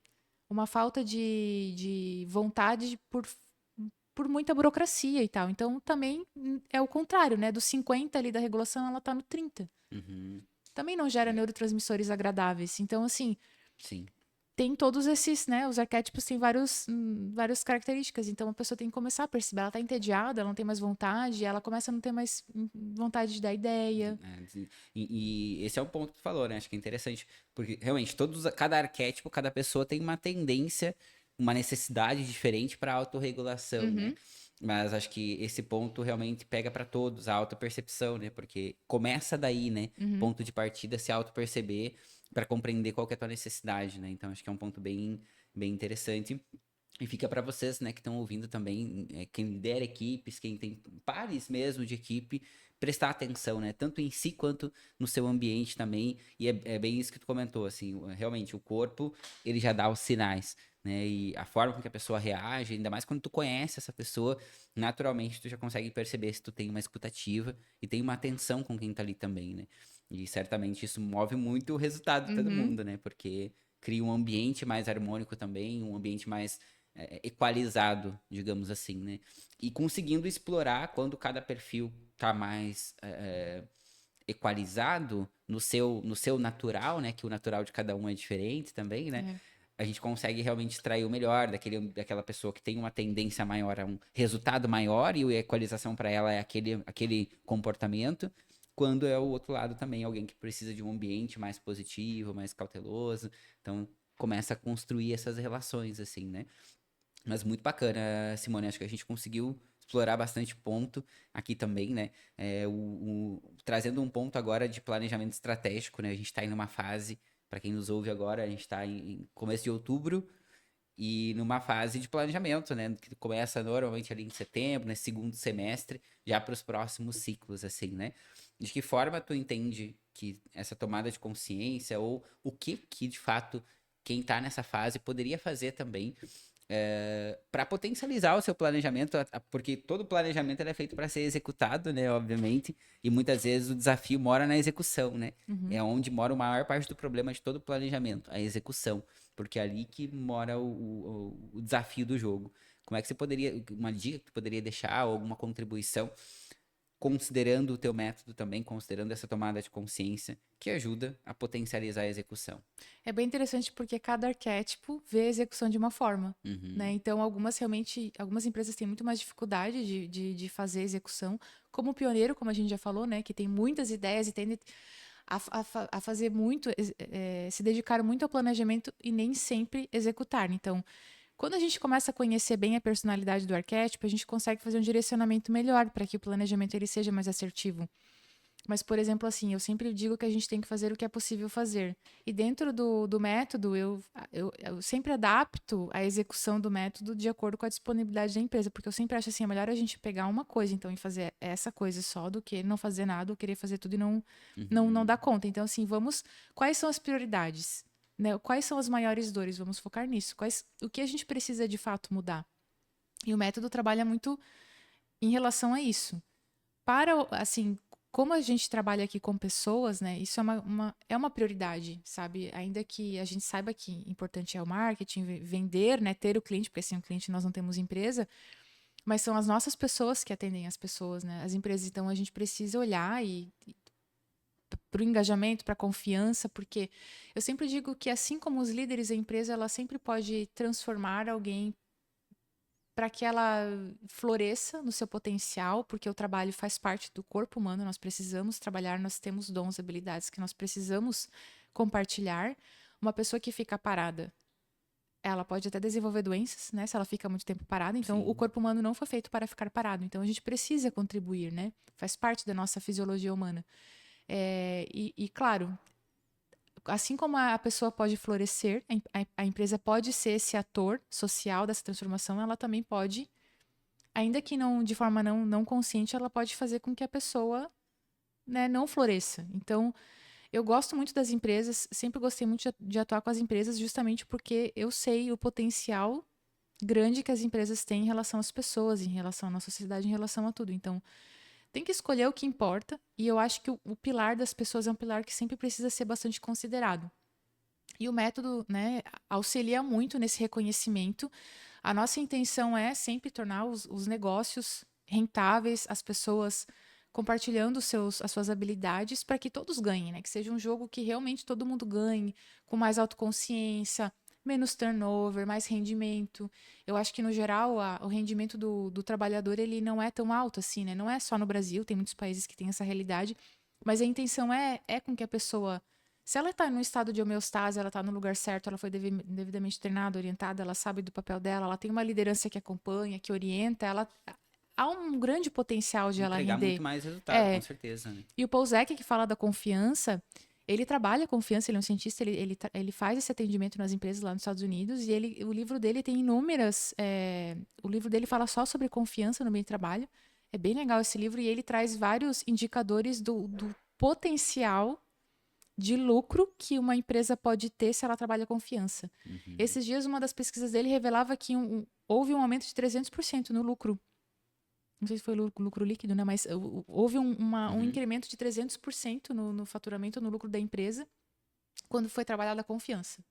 uma falta de vontade por muita burocracia e tal. Então, também é o contrário, né? Do 50 ali da regulação, ela tá no 30.
Uhum.
Também não gera
É,
neurotransmissores agradáveis. Então, assim,
sim.
tem todos esses, né? Os arquétipos têm várias características. Então a pessoa tem que começar a perceber. Ela tá entediada, ela não tem mais vontade, ela começa a não ter mais vontade de dar ideia.
E esse é o ponto que tu falou, né? Acho que é interessante, porque realmente cada arquétipo, cada pessoa tem uma tendência, uma necessidade diferente para autorregulação, né?
Uhum,
Mas acho que esse ponto realmente pega para todos, a autopercepção, né? Porque começa daí, né?
uhum,
Ponto de partida, se autoperceber para compreender qual que é a tua necessidade, né? Então acho que é um ponto bem interessante. E fica para vocês, né, que estão ouvindo também, quem lidera equipes, quem tem pares mesmo de equipe, prestar atenção, né, tanto em si quanto no seu ambiente também. E é bem isso que tu comentou, assim, realmente o corpo, ele já dá os sinais, né, e a forma com que a pessoa reage, ainda mais quando tu conhece essa pessoa, naturalmente tu já consegue perceber se tu tem uma escutativa e tem uma atenção com quem tá ali também, né. E certamente isso move muito o resultado de todo
uhum,
mundo, né, porque cria um ambiente mais harmônico também, um ambiente mais equalizado, digamos assim, né? E conseguindo explorar quando cada perfil tá mais equalizado no seu natural, né? Que o natural de cada um é diferente também, né?
é,
A gente consegue realmente extrair o melhor daquela pessoa que tem uma tendência maior a um resultado maior e a equalização para ela é aquele comportamento, quando é o outro lado também, alguém que precisa de um ambiente mais positivo, mais cauteloso. Então, começa a construir essas relações, assim, né? Mas muito bacana, Simone. Acho que a gente conseguiu explorar bastante ponto aqui também, né? Trazendo um ponto agora de planejamento estratégico, né? A gente está em uma fase, para quem nos ouve agora, a gente está em começo de outubro e numa fase de planejamento, né? Que começa normalmente ali em setembro, nesse segundo semestre, já para os próximos ciclos, assim, né? De que forma tu entende que essa tomada de consciência ou o que de fato quem está nessa fase poderia fazer também para potencializar o seu planejamento, porque todo planejamento ele é feito para ser executado, né, obviamente, e muitas vezes o desafio mora na execução, né?
Uhum.
É onde mora a maior parte do problema de todo planejamento, a execução, porque é ali que mora o desafio do jogo. Como é que você poderia, uma dica que tu poderia deixar, ou alguma contribuição, considerando o teu método também, considerando essa tomada de consciência, que ajuda a potencializar a execução?
É bem interessante porque cada arquétipo vê a execução de uma forma, né?
Uhum,
Então, algumas empresas têm muito mais dificuldade de fazer a execução, como o pioneiro, como a gente já falou, né? Que tem muitas ideias e tende a fazer muito, se dedicar muito ao planejamento e nem sempre executar. Então, quando a gente começa a conhecer bem a personalidade do arquétipo, a gente consegue fazer um direcionamento melhor para que o planejamento ele seja mais assertivo. Mas, por exemplo, assim, eu sempre digo que a gente tem que fazer o que é possível fazer. E dentro do método, eu sempre adapto a execução do método de acordo com a disponibilidade da empresa, porque eu sempre acho assim, é melhor a gente pegar uma coisa, então, e fazer essa coisa só, do que não fazer nada ou querer fazer tudo e não
uhum,
dar conta. Então, assim, quais são as prioridades? Né? Quais são as maiores dores? Vamos focar nisso. O que a gente precisa de fato mudar? E o método trabalha muito em relação a isso. Assim, como a gente trabalha aqui com pessoas, né? Isso é uma prioridade, sabe? Ainda que a gente saiba que importante é o marketing, vender, né? Ter o cliente, porque sem o cliente nós não temos empresa, mas são as nossas pessoas que atendem as pessoas, né? As empresas, então a gente precisa olhar para o engajamento, para a confiança, porque eu sempre digo que assim como os líderes da empresa, ela sempre pode transformar alguém para que ela floresça no seu potencial, porque o trabalho faz parte do corpo humano, nós precisamos trabalhar, nós temos dons, habilidades que nós precisamos compartilhar. Uma pessoa que fica parada, ela pode até desenvolver doenças, né, se ela fica muito tempo parada. Então, o
sim.
corpo humano não foi feito para ficar parado. Então, a gente precisa contribuir, né? Faz parte da nossa fisiologia humana. Claro, assim como a pessoa pode florescer, a empresa pode ser esse ator social dessa transformação, ela também pode, ainda que não de forma não consciente, ela pode fazer com que a pessoa, né, não floresça. Então, eu gosto muito das empresas, sempre gostei muito de atuar com as empresas, justamente porque eu sei o potencial grande que as empresas têm em relação às pessoas, em relação à nossa sociedade, em relação a tudo. Então, tem que escolher o que importa, e eu acho que o pilar das pessoas é um pilar que sempre precisa ser bastante considerado. E o método, né, auxilia muito nesse reconhecimento. A nossa intenção é sempre tornar os negócios rentáveis, as pessoas compartilhando as suas habilidades para que todos ganhem, né? Que seja um jogo que realmente todo mundo ganhe, com mais autoconsciência, menos turnover, mais rendimento. Eu acho que, no geral, o rendimento do trabalhador ele não é tão alto assim, né? Não é só no Brasil, tem muitos países que têm essa realidade, mas a intenção é com que a pessoa, se ela está no estado de homeostase, ela está no lugar certo, ela foi devidamente treinada, orientada, ela sabe do papel dela, ela tem uma liderança que acompanha, que orienta, há um grande potencial de ela
Entregar muito
render.
mais resultado, com
É,
certeza, né?
e o Paul Zek, que fala da confiança, ele trabalha a confiança, ele é um cientista, ele faz esse atendimento nas empresas lá nos Estados Unidos, e o livro dele tem inúmeras. O livro dele fala só sobre confiança no meio de trabalho. É bem legal esse livro, e ele traz vários indicadores do potencial de lucro que uma empresa pode ter se ela trabalha confiança.
Uhum.
Esses dias, uma das pesquisas dele revelava que houve um aumento de 300% no lucro. Não sei se foi lucro líquido, né? Mas houve um
Uhum.
incremento de 300% no faturamento, no lucro da empresa, quando foi trabalhada a confiança.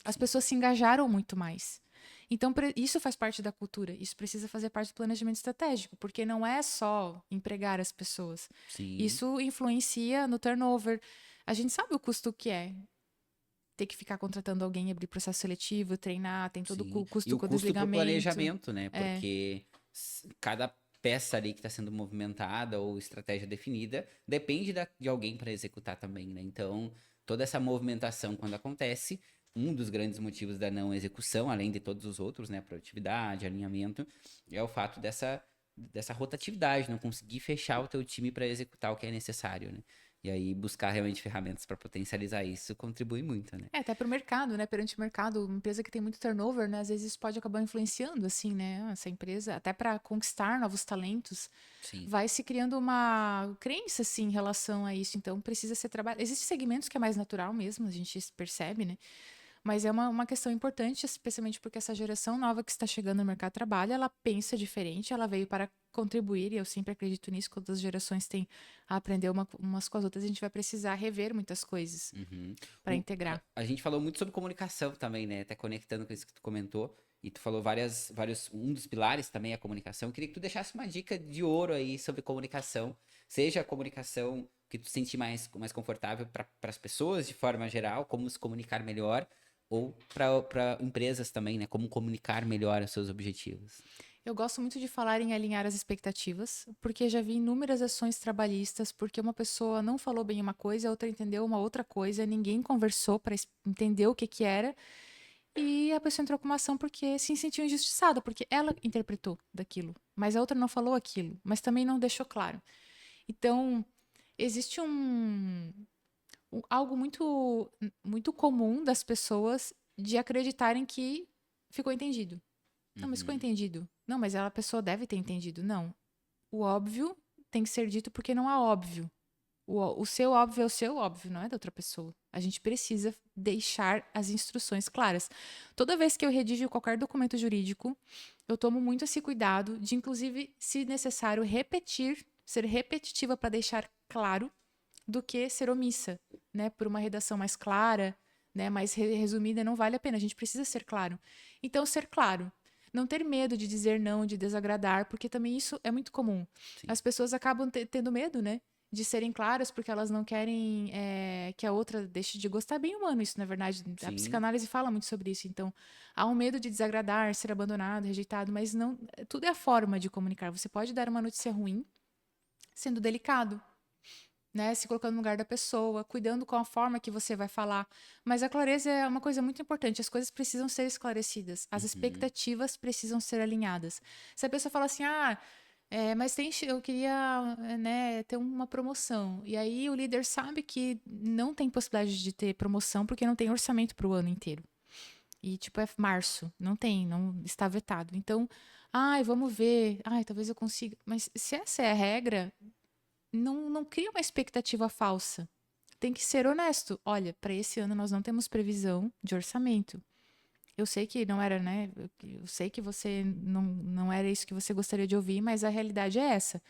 As
Sim.
pessoas se engajaram muito mais. Então, isso faz parte da cultura. Isso precisa fazer parte do planejamento estratégico, porque não é só empregar as pessoas.
Sim.
Isso influencia no turnover. A gente sabe o custo que é ter que ficar contratando alguém, abrir processo seletivo, treinar, tem todo
Sim.
o
E
custo
o
com o
custo para o
desligamento.
planejamento, né?
É,
Porque cada peça ali que está sendo movimentada ou estratégia definida depende de alguém para executar também, né? Então, toda essa movimentação, quando acontece, um dos grandes motivos da não execução, além de todos os outros, né? Produtividade, alinhamento, é o fato dessa rotatividade, não conseguir fechar o teu time para executar o que é necessário, né? E aí, buscar realmente ferramentas para potencializar isso contribui muito, né?
até para o mercado, né? Perante o mercado, uma empresa que tem muito turnover, né? Às vezes isso pode acabar influenciando, assim, né? Essa empresa, até para conquistar novos talentos,
Sim.
vai se criando uma crença, assim, em relação a isso. Então, precisa ser trabalhado. Existem segmentos que é mais natural mesmo, a gente percebe, né? Mas é uma questão importante, especialmente porque essa geração nova que está chegando no mercado de trabalho, ela pensa diferente, ela veio para contribuir, e eu sempre acredito nisso, quando as gerações têm a aprender umas com as outras, a gente vai precisar rever muitas coisas
Uhum.
para integrar.
A gente falou muito sobre comunicação também, né? Até conectando com isso que tu comentou. E tu falou um dos pilares também é a comunicação. Eu queria que tu deixasse uma dica de ouro aí sobre comunicação. Seja a comunicação que tu se sentir mais confortável para as pessoas de forma geral, como se comunicar melhor, ou para empresas também, né? Como comunicar melhor os seus objetivos.
Eu gosto muito de falar em alinhar as expectativas, porque já vi inúmeras ações trabalhistas, porque uma pessoa não falou bem uma coisa, a outra entendeu uma outra coisa, ninguém conversou para entender o que que era, e a pessoa entrou com uma ação porque se sentiu injustiçada, porque ela interpretou daquilo, mas a outra não falou aquilo, mas também não deixou claro. Então, existe algo muito comum das pessoas de acreditarem que ficou entendido. Não, mas ficou
Uhum.
entendido. Não, mas a pessoa deve ter entendido. Não. O óbvio tem que ser dito porque não há óbvio. O seu óbvio é o seu óbvio, não é da outra pessoa. A gente precisa deixar as instruções claras. Toda vez que eu redijo qualquer documento jurídico, eu tomo muito esse cuidado de, inclusive, se necessário, repetir, ser repetitiva para deixar claro do que ser omissa, né? Por uma redação mais clara, né? Mais resumida, não vale a pena. A gente precisa ser claro. Então, ser claro. Não ter medo de dizer não, de desagradar, porque também isso é muito comum.
Sim.
As pessoas acabam tendo medo, né? De serem claras porque elas não querem que a outra deixe de gostar. É bem humano isso, na verdade. A
Sim.
psicanálise fala muito sobre isso. Então, há um medo de desagradar, ser abandonado, rejeitado, mas não. Tudo é a forma de comunicar. Você pode dar uma notícia ruim sendo delicado, né? Se colocando no lugar da pessoa, cuidando com a forma que você vai falar. Mas a clareza é uma coisa muito importante. As coisas precisam ser esclarecidas. As
Uhum.
expectativas precisam ser alinhadas. Se a pessoa fala assim, mas eu queria, né, ter uma promoção. E aí o líder sabe que não tem possibilidade de ter promoção porque não tem orçamento para o ano inteiro. E, tipo, é março. Não tem, não está vetado. Então, vamos ver. Talvez eu consiga. Mas se essa é a regra, não cria uma expectativa falsa. Tem que ser honesto. Olha, para esse ano nós não temos previsão de orçamento. Eu sei que não era, né? Eu sei que você não era isso que você gostaria de ouvir, mas a realidade é essa.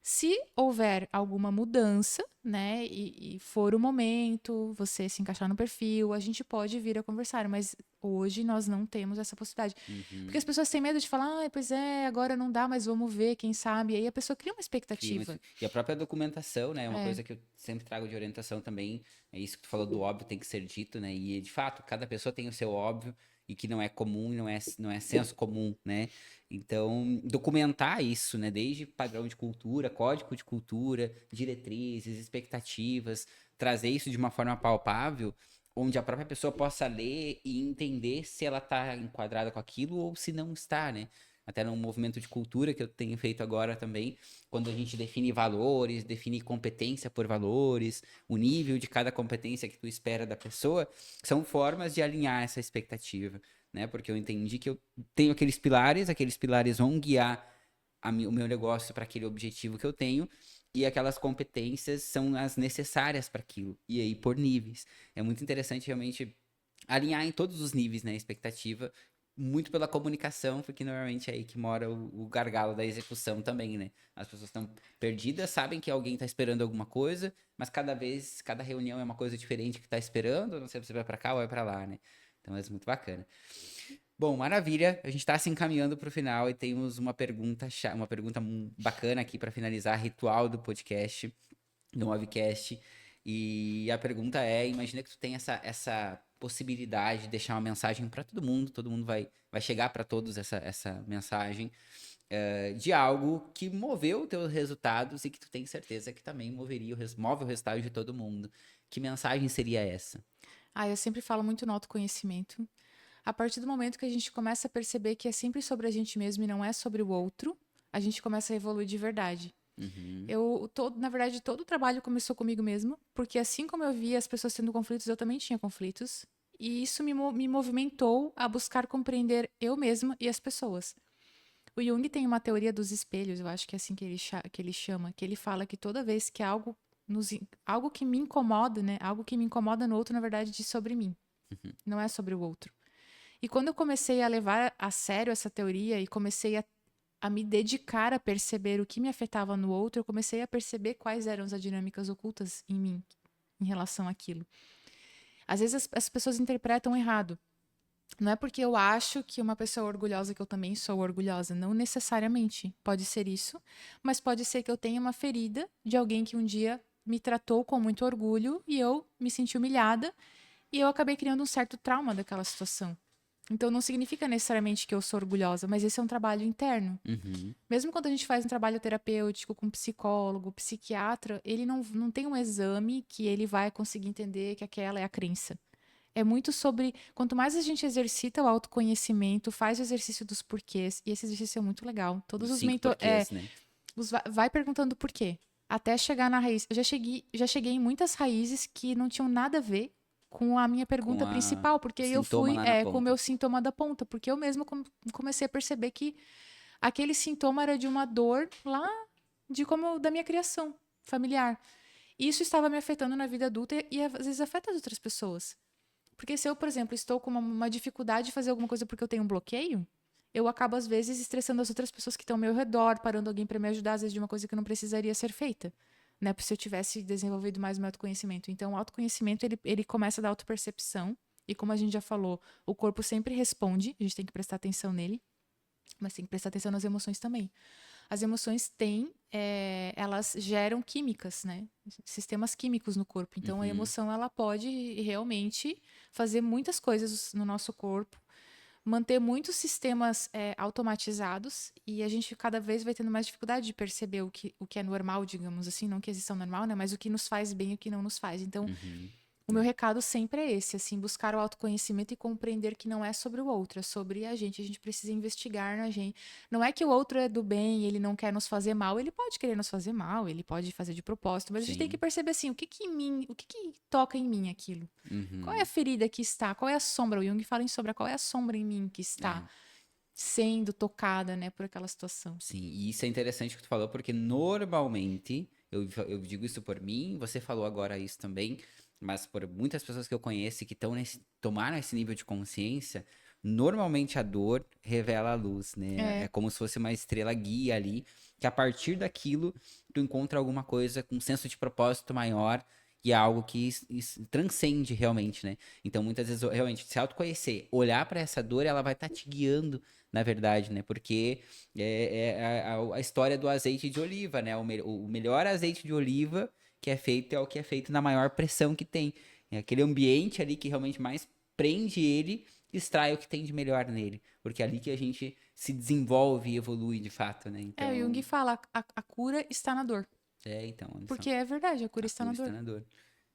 Se houver alguma mudança, né, e for o momento, você se encaixar no perfil, a gente pode vir a conversar, mas hoje nós não temos essa possibilidade. Porque
Uhum.
as pessoas têm medo de falar, pois é, agora não dá, mas vamos ver, quem sabe. E aí a pessoa cria uma expectativa.
E a própria documentação, né? É uma
É,
coisa que eu sempre trago de orientação também. É isso que tu falou do óbvio tem que ser dito, né? E de fato, cada pessoa tem o seu óbvio e que não é comum, não é senso comum, né? Então, documentar isso, né? Desde padrão de cultura, código de cultura, diretrizes, expectativas, trazer isso de uma forma palpável, onde a própria pessoa possa ler e entender se ela está enquadrada com aquilo ou se não está, né? Até num movimento de cultura que eu tenho feito agora também, quando a gente define valores, define competência por valores, o nível de cada competência que tu espera da pessoa, são formas de alinhar essa expectativa, né? Porque eu entendi que eu tenho aqueles pilares vão guiar o meu negócio para aquele objetivo que eu tenho, e aquelas competências são as necessárias para aquilo, e aí por níveis. É muito interessante realmente alinhar em todos os níveis, né, a expectativa, muito pela comunicação, porque normalmente é aí que mora o gargalo da execução também, né? As pessoas estão perdidas, sabem que alguém está esperando alguma coisa, mas cada reunião é uma coisa diferente que está esperando, não sei se você vai para cá ou vai para lá, né? Então é muito bacana. Bom, maravilha. A gente está se encaminhando para o final e temos uma pergunta bacana aqui para finalizar, ritual do podcast, do Movecast. E a pergunta é: imagina que tu tem essa possibilidade de deixar uma mensagem para todo mundo vai chegar para todos essa mensagem de algo que moveu os teus resultados e que tu tem certeza que também move o resultado de todo mundo. Que mensagem seria essa?
eu sempre falo muito no autoconhecimento. A partir do momento que a gente começa a perceber que é sempre sobre a gente mesmo e não é sobre o outro, a gente começa a evoluir de verdade.
Uhum,
Na verdade, todo o trabalho começou comigo mesmo, porque assim como eu via as pessoas tendo conflitos, eu também tinha conflitos. E isso me movimentou a buscar compreender eu mesma e as pessoas. O Jung tem uma teoria dos espelhos, eu acho que é assim que ele chama, que ele fala que toda vez que algo que me incomoda, né? Algo que me incomoda no outro, na verdade, diz sobre mim. Não é sobre o outro. E quando eu comecei a levar a sério essa teoria e comecei a me dedicar a perceber o que me afetava no outro, eu comecei a perceber quais eram as dinâmicas ocultas em mim em relação àquilo. Às vezes as pessoas interpretam errado. Não é porque eu acho que uma pessoa é orgulhosa que eu também sou orgulhosa. Não necessariamente. Pode ser isso. Mas pode ser que eu tenha uma ferida de alguém que um dia me tratou com muito orgulho e eu me senti humilhada e eu acabei criando um certo trauma daquela situação. Então não significa necessariamente que eu sou orgulhosa, mas esse é um trabalho interno.
Uhum.
Mesmo quando a gente faz um trabalho terapêutico com psicólogo, psiquiatra, ele não tem um exame que ele vai conseguir entender que aquela é a crença. É muito sobre. Quanto mais a gente exercita o autoconhecimento, faz o exercício dos porquês, e esse exercício é muito legal. Todos
Os
os
5
mentores.
porquês, né?
Vai perguntando por quê. Até chegar na raiz. Eu já cheguei em muitas raízes que não tinham nada a ver com a minha
Com
pergunta principal, porque
o
eu
sintoma
fui
lá na
com o
ponta.
meu sintoma da ponta, porque eu mesma comecei a perceber que aquele sintoma era de uma dor lá da minha criação familiar. E isso estava me afetando na vida adulta e às vezes afeta as outras pessoas. Porque se eu, por exemplo, estou com uma dificuldade de fazer alguma coisa porque eu tenho um bloqueio, eu acabo, às vezes, estressando as outras pessoas que estão ao meu redor, parando alguém para me ajudar, às vezes, de uma coisa que não precisaria ser feita. Né? Se eu tivesse desenvolvido mais o meu autoconhecimento. Então, o autoconhecimento, ele começa da autopercepção. E como a gente já falou, o corpo sempre responde, a gente tem que prestar atenção nele, mas tem que prestar atenção nas emoções também. As emoções elas geram químicas, né? Sistemas químicos no corpo. Então, a
Uhum.
emoção, ela pode realmente fazer muitas coisas no nosso corpo, manter muitos sistemas automatizados, e a gente cada vez vai tendo mais dificuldade de perceber o que é normal, digamos assim, não que exista normal, né? Mas o que nos faz bem e o que não nos faz. Então,
Uhum.
o meu recado sempre é esse, assim, buscar o autoconhecimento e compreender que não é sobre o outro, é sobre a gente. A gente precisa investigar na gente. Não é que o outro é do bem, ele não quer nos fazer mal, ele pode querer nos fazer mal, ele pode fazer de propósito, mas a gente tem que
Sim.
perceber assim, o que que toca em mim aquilo? Qual é a
Uhum.
ferida que está? Qual é a sombra? O Jung fala em sombra, qual é a sombra em mim que está
É.
sendo tocada, né, por aquela situação?
Sim, e isso é interessante que tu falou, porque normalmente, eu digo isso por mim, você falou agora isso também, mas por muitas pessoas que eu conheço que tomaram esse nível de consciência, normalmente a dor revela a luz, né? É
É,
como se fosse uma estrela guia ali, que a partir daquilo tu encontra alguma coisa com um senso de propósito maior e é algo que transcende realmente, né? Então muitas vezes realmente se autoconhecer, olhar para essa dor, ela vai estar te guiando, na verdade, né? Porque a história do azeite de oliva, né? O melhor azeite de oliva que é feito é o que é feito na maior pressão que tem. É aquele ambiente ali que realmente mais prende ele, extrai o que tem de melhor nele. Porque é ali que a gente se desenvolve e evolui de fato, né?
o Jung
Então,
fala, a cura está na dor.
olha só,
Porque é verdade, a cura
a
está na
cura está
dor.
na dor.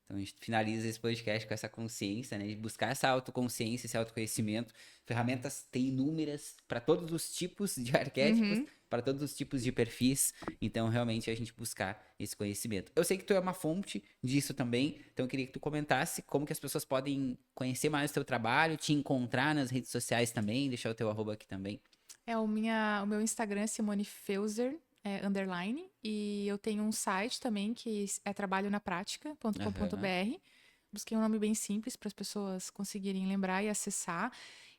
Então a gente finaliza esse podcast com essa consciência, né? De buscar essa autoconsciência, esse autoconhecimento. Ferramentas tem inúmeras para todos os tipos de arquétipos,
Uhum.
para todos os tipos de perfis. Então, realmente, a gente buscar esse conhecimento. Eu sei que tu é uma fonte disso também, então eu queria que tu comentasse como que as pessoas podem conhecer mais o teu trabalho, te encontrar nas redes sociais também, deixar o teu arroba aqui também.
O meu Instagram é Simone Feuser, underline, e eu tenho um site também que é
Aham.
trabalhonaprática.com.br. Busquei um nome bem simples para as pessoas conseguirem lembrar e acessar.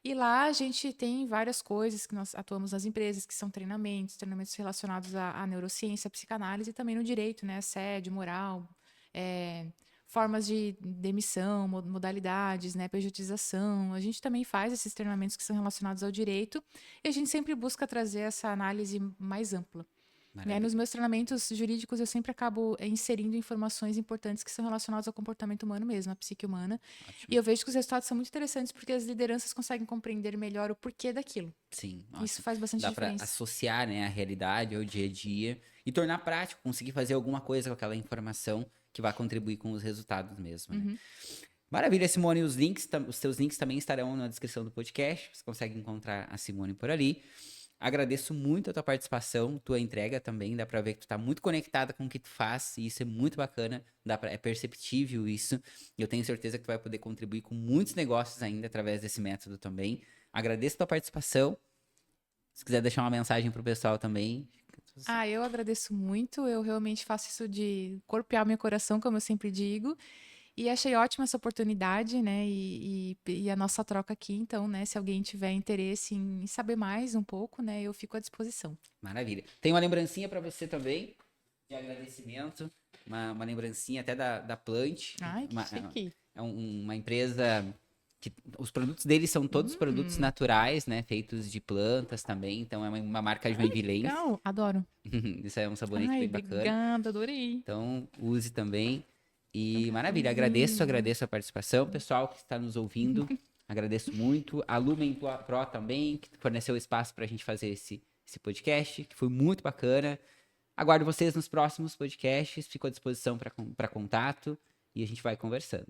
E lá a gente tem várias coisas que nós atuamos nas empresas, que são treinamentos relacionados à neurociência, à psicanálise e também no direito, né? Assédio, moral, é, formas de demissão, modalidades, né? Pejotização. A gente também faz esses treinamentos que são relacionados ao direito e a gente sempre busca trazer essa análise mais ampla. E aí, nos
Maravilha.
meus treinamentos jurídicos, eu sempre acabo inserindo informações importantes que são relacionadas ao comportamento humano mesmo, à psique humana. E
Ótimo.
eu vejo que os resultados são muito interessantes porque as lideranças conseguem compreender melhor o porquê daquilo.
Sim,
Isso
ótimo.
faz bastante
Dá para
diferença.
associar, né, a realidade ao dia a dia e tornar prático, conseguir fazer alguma coisa com aquela informação que vai contribuir com os resultados mesmo, né?
Uhum.
Maravilha, Simone. Os teus links também estarão na descrição do podcast. Você consegue encontrar a Simone por ali. Agradeço muito a tua participação, tua entrega também. Dá pra ver que tu tá muito conectada com o que tu faz e isso é muito bacana. É perceptível isso. E eu tenho certeza que tu vai poder contribuir com muitos negócios ainda através desse método também. Agradeço a tua participação. Se quiser deixar uma mensagem pro pessoal também.
Eu agradeço muito. Eu realmente faço isso de corpo e alma e coração, como eu sempre digo. E achei ótima essa oportunidade, né? E a nossa troca aqui, então, né? Se alguém tiver interesse em saber mais um pouco, né? Eu fico à disposição.
Maravilha. Tem uma lembrancinha para você também, de agradecimento. Uma lembrancinha até da Plant.
Ai, que chique.
É uma empresa que os produtos deles são todos produtos naturais, né? Feitos de plantas também. Então é uma marca joinvilense.
Legal, adoro.
Isso é um sabonete
Ai,
bem bacana.
obrigada, adorei.
Então use também. E maravilha,
Coraçãozinho.
agradeço a participação, pessoal que está nos ouvindo. Agradeço muito. A Lumen Pro também, que forneceu espaço para a gente fazer esse podcast, que foi muito bacana. Aguardo vocês nos próximos podcasts. Fico à disposição para contato e a gente vai conversando.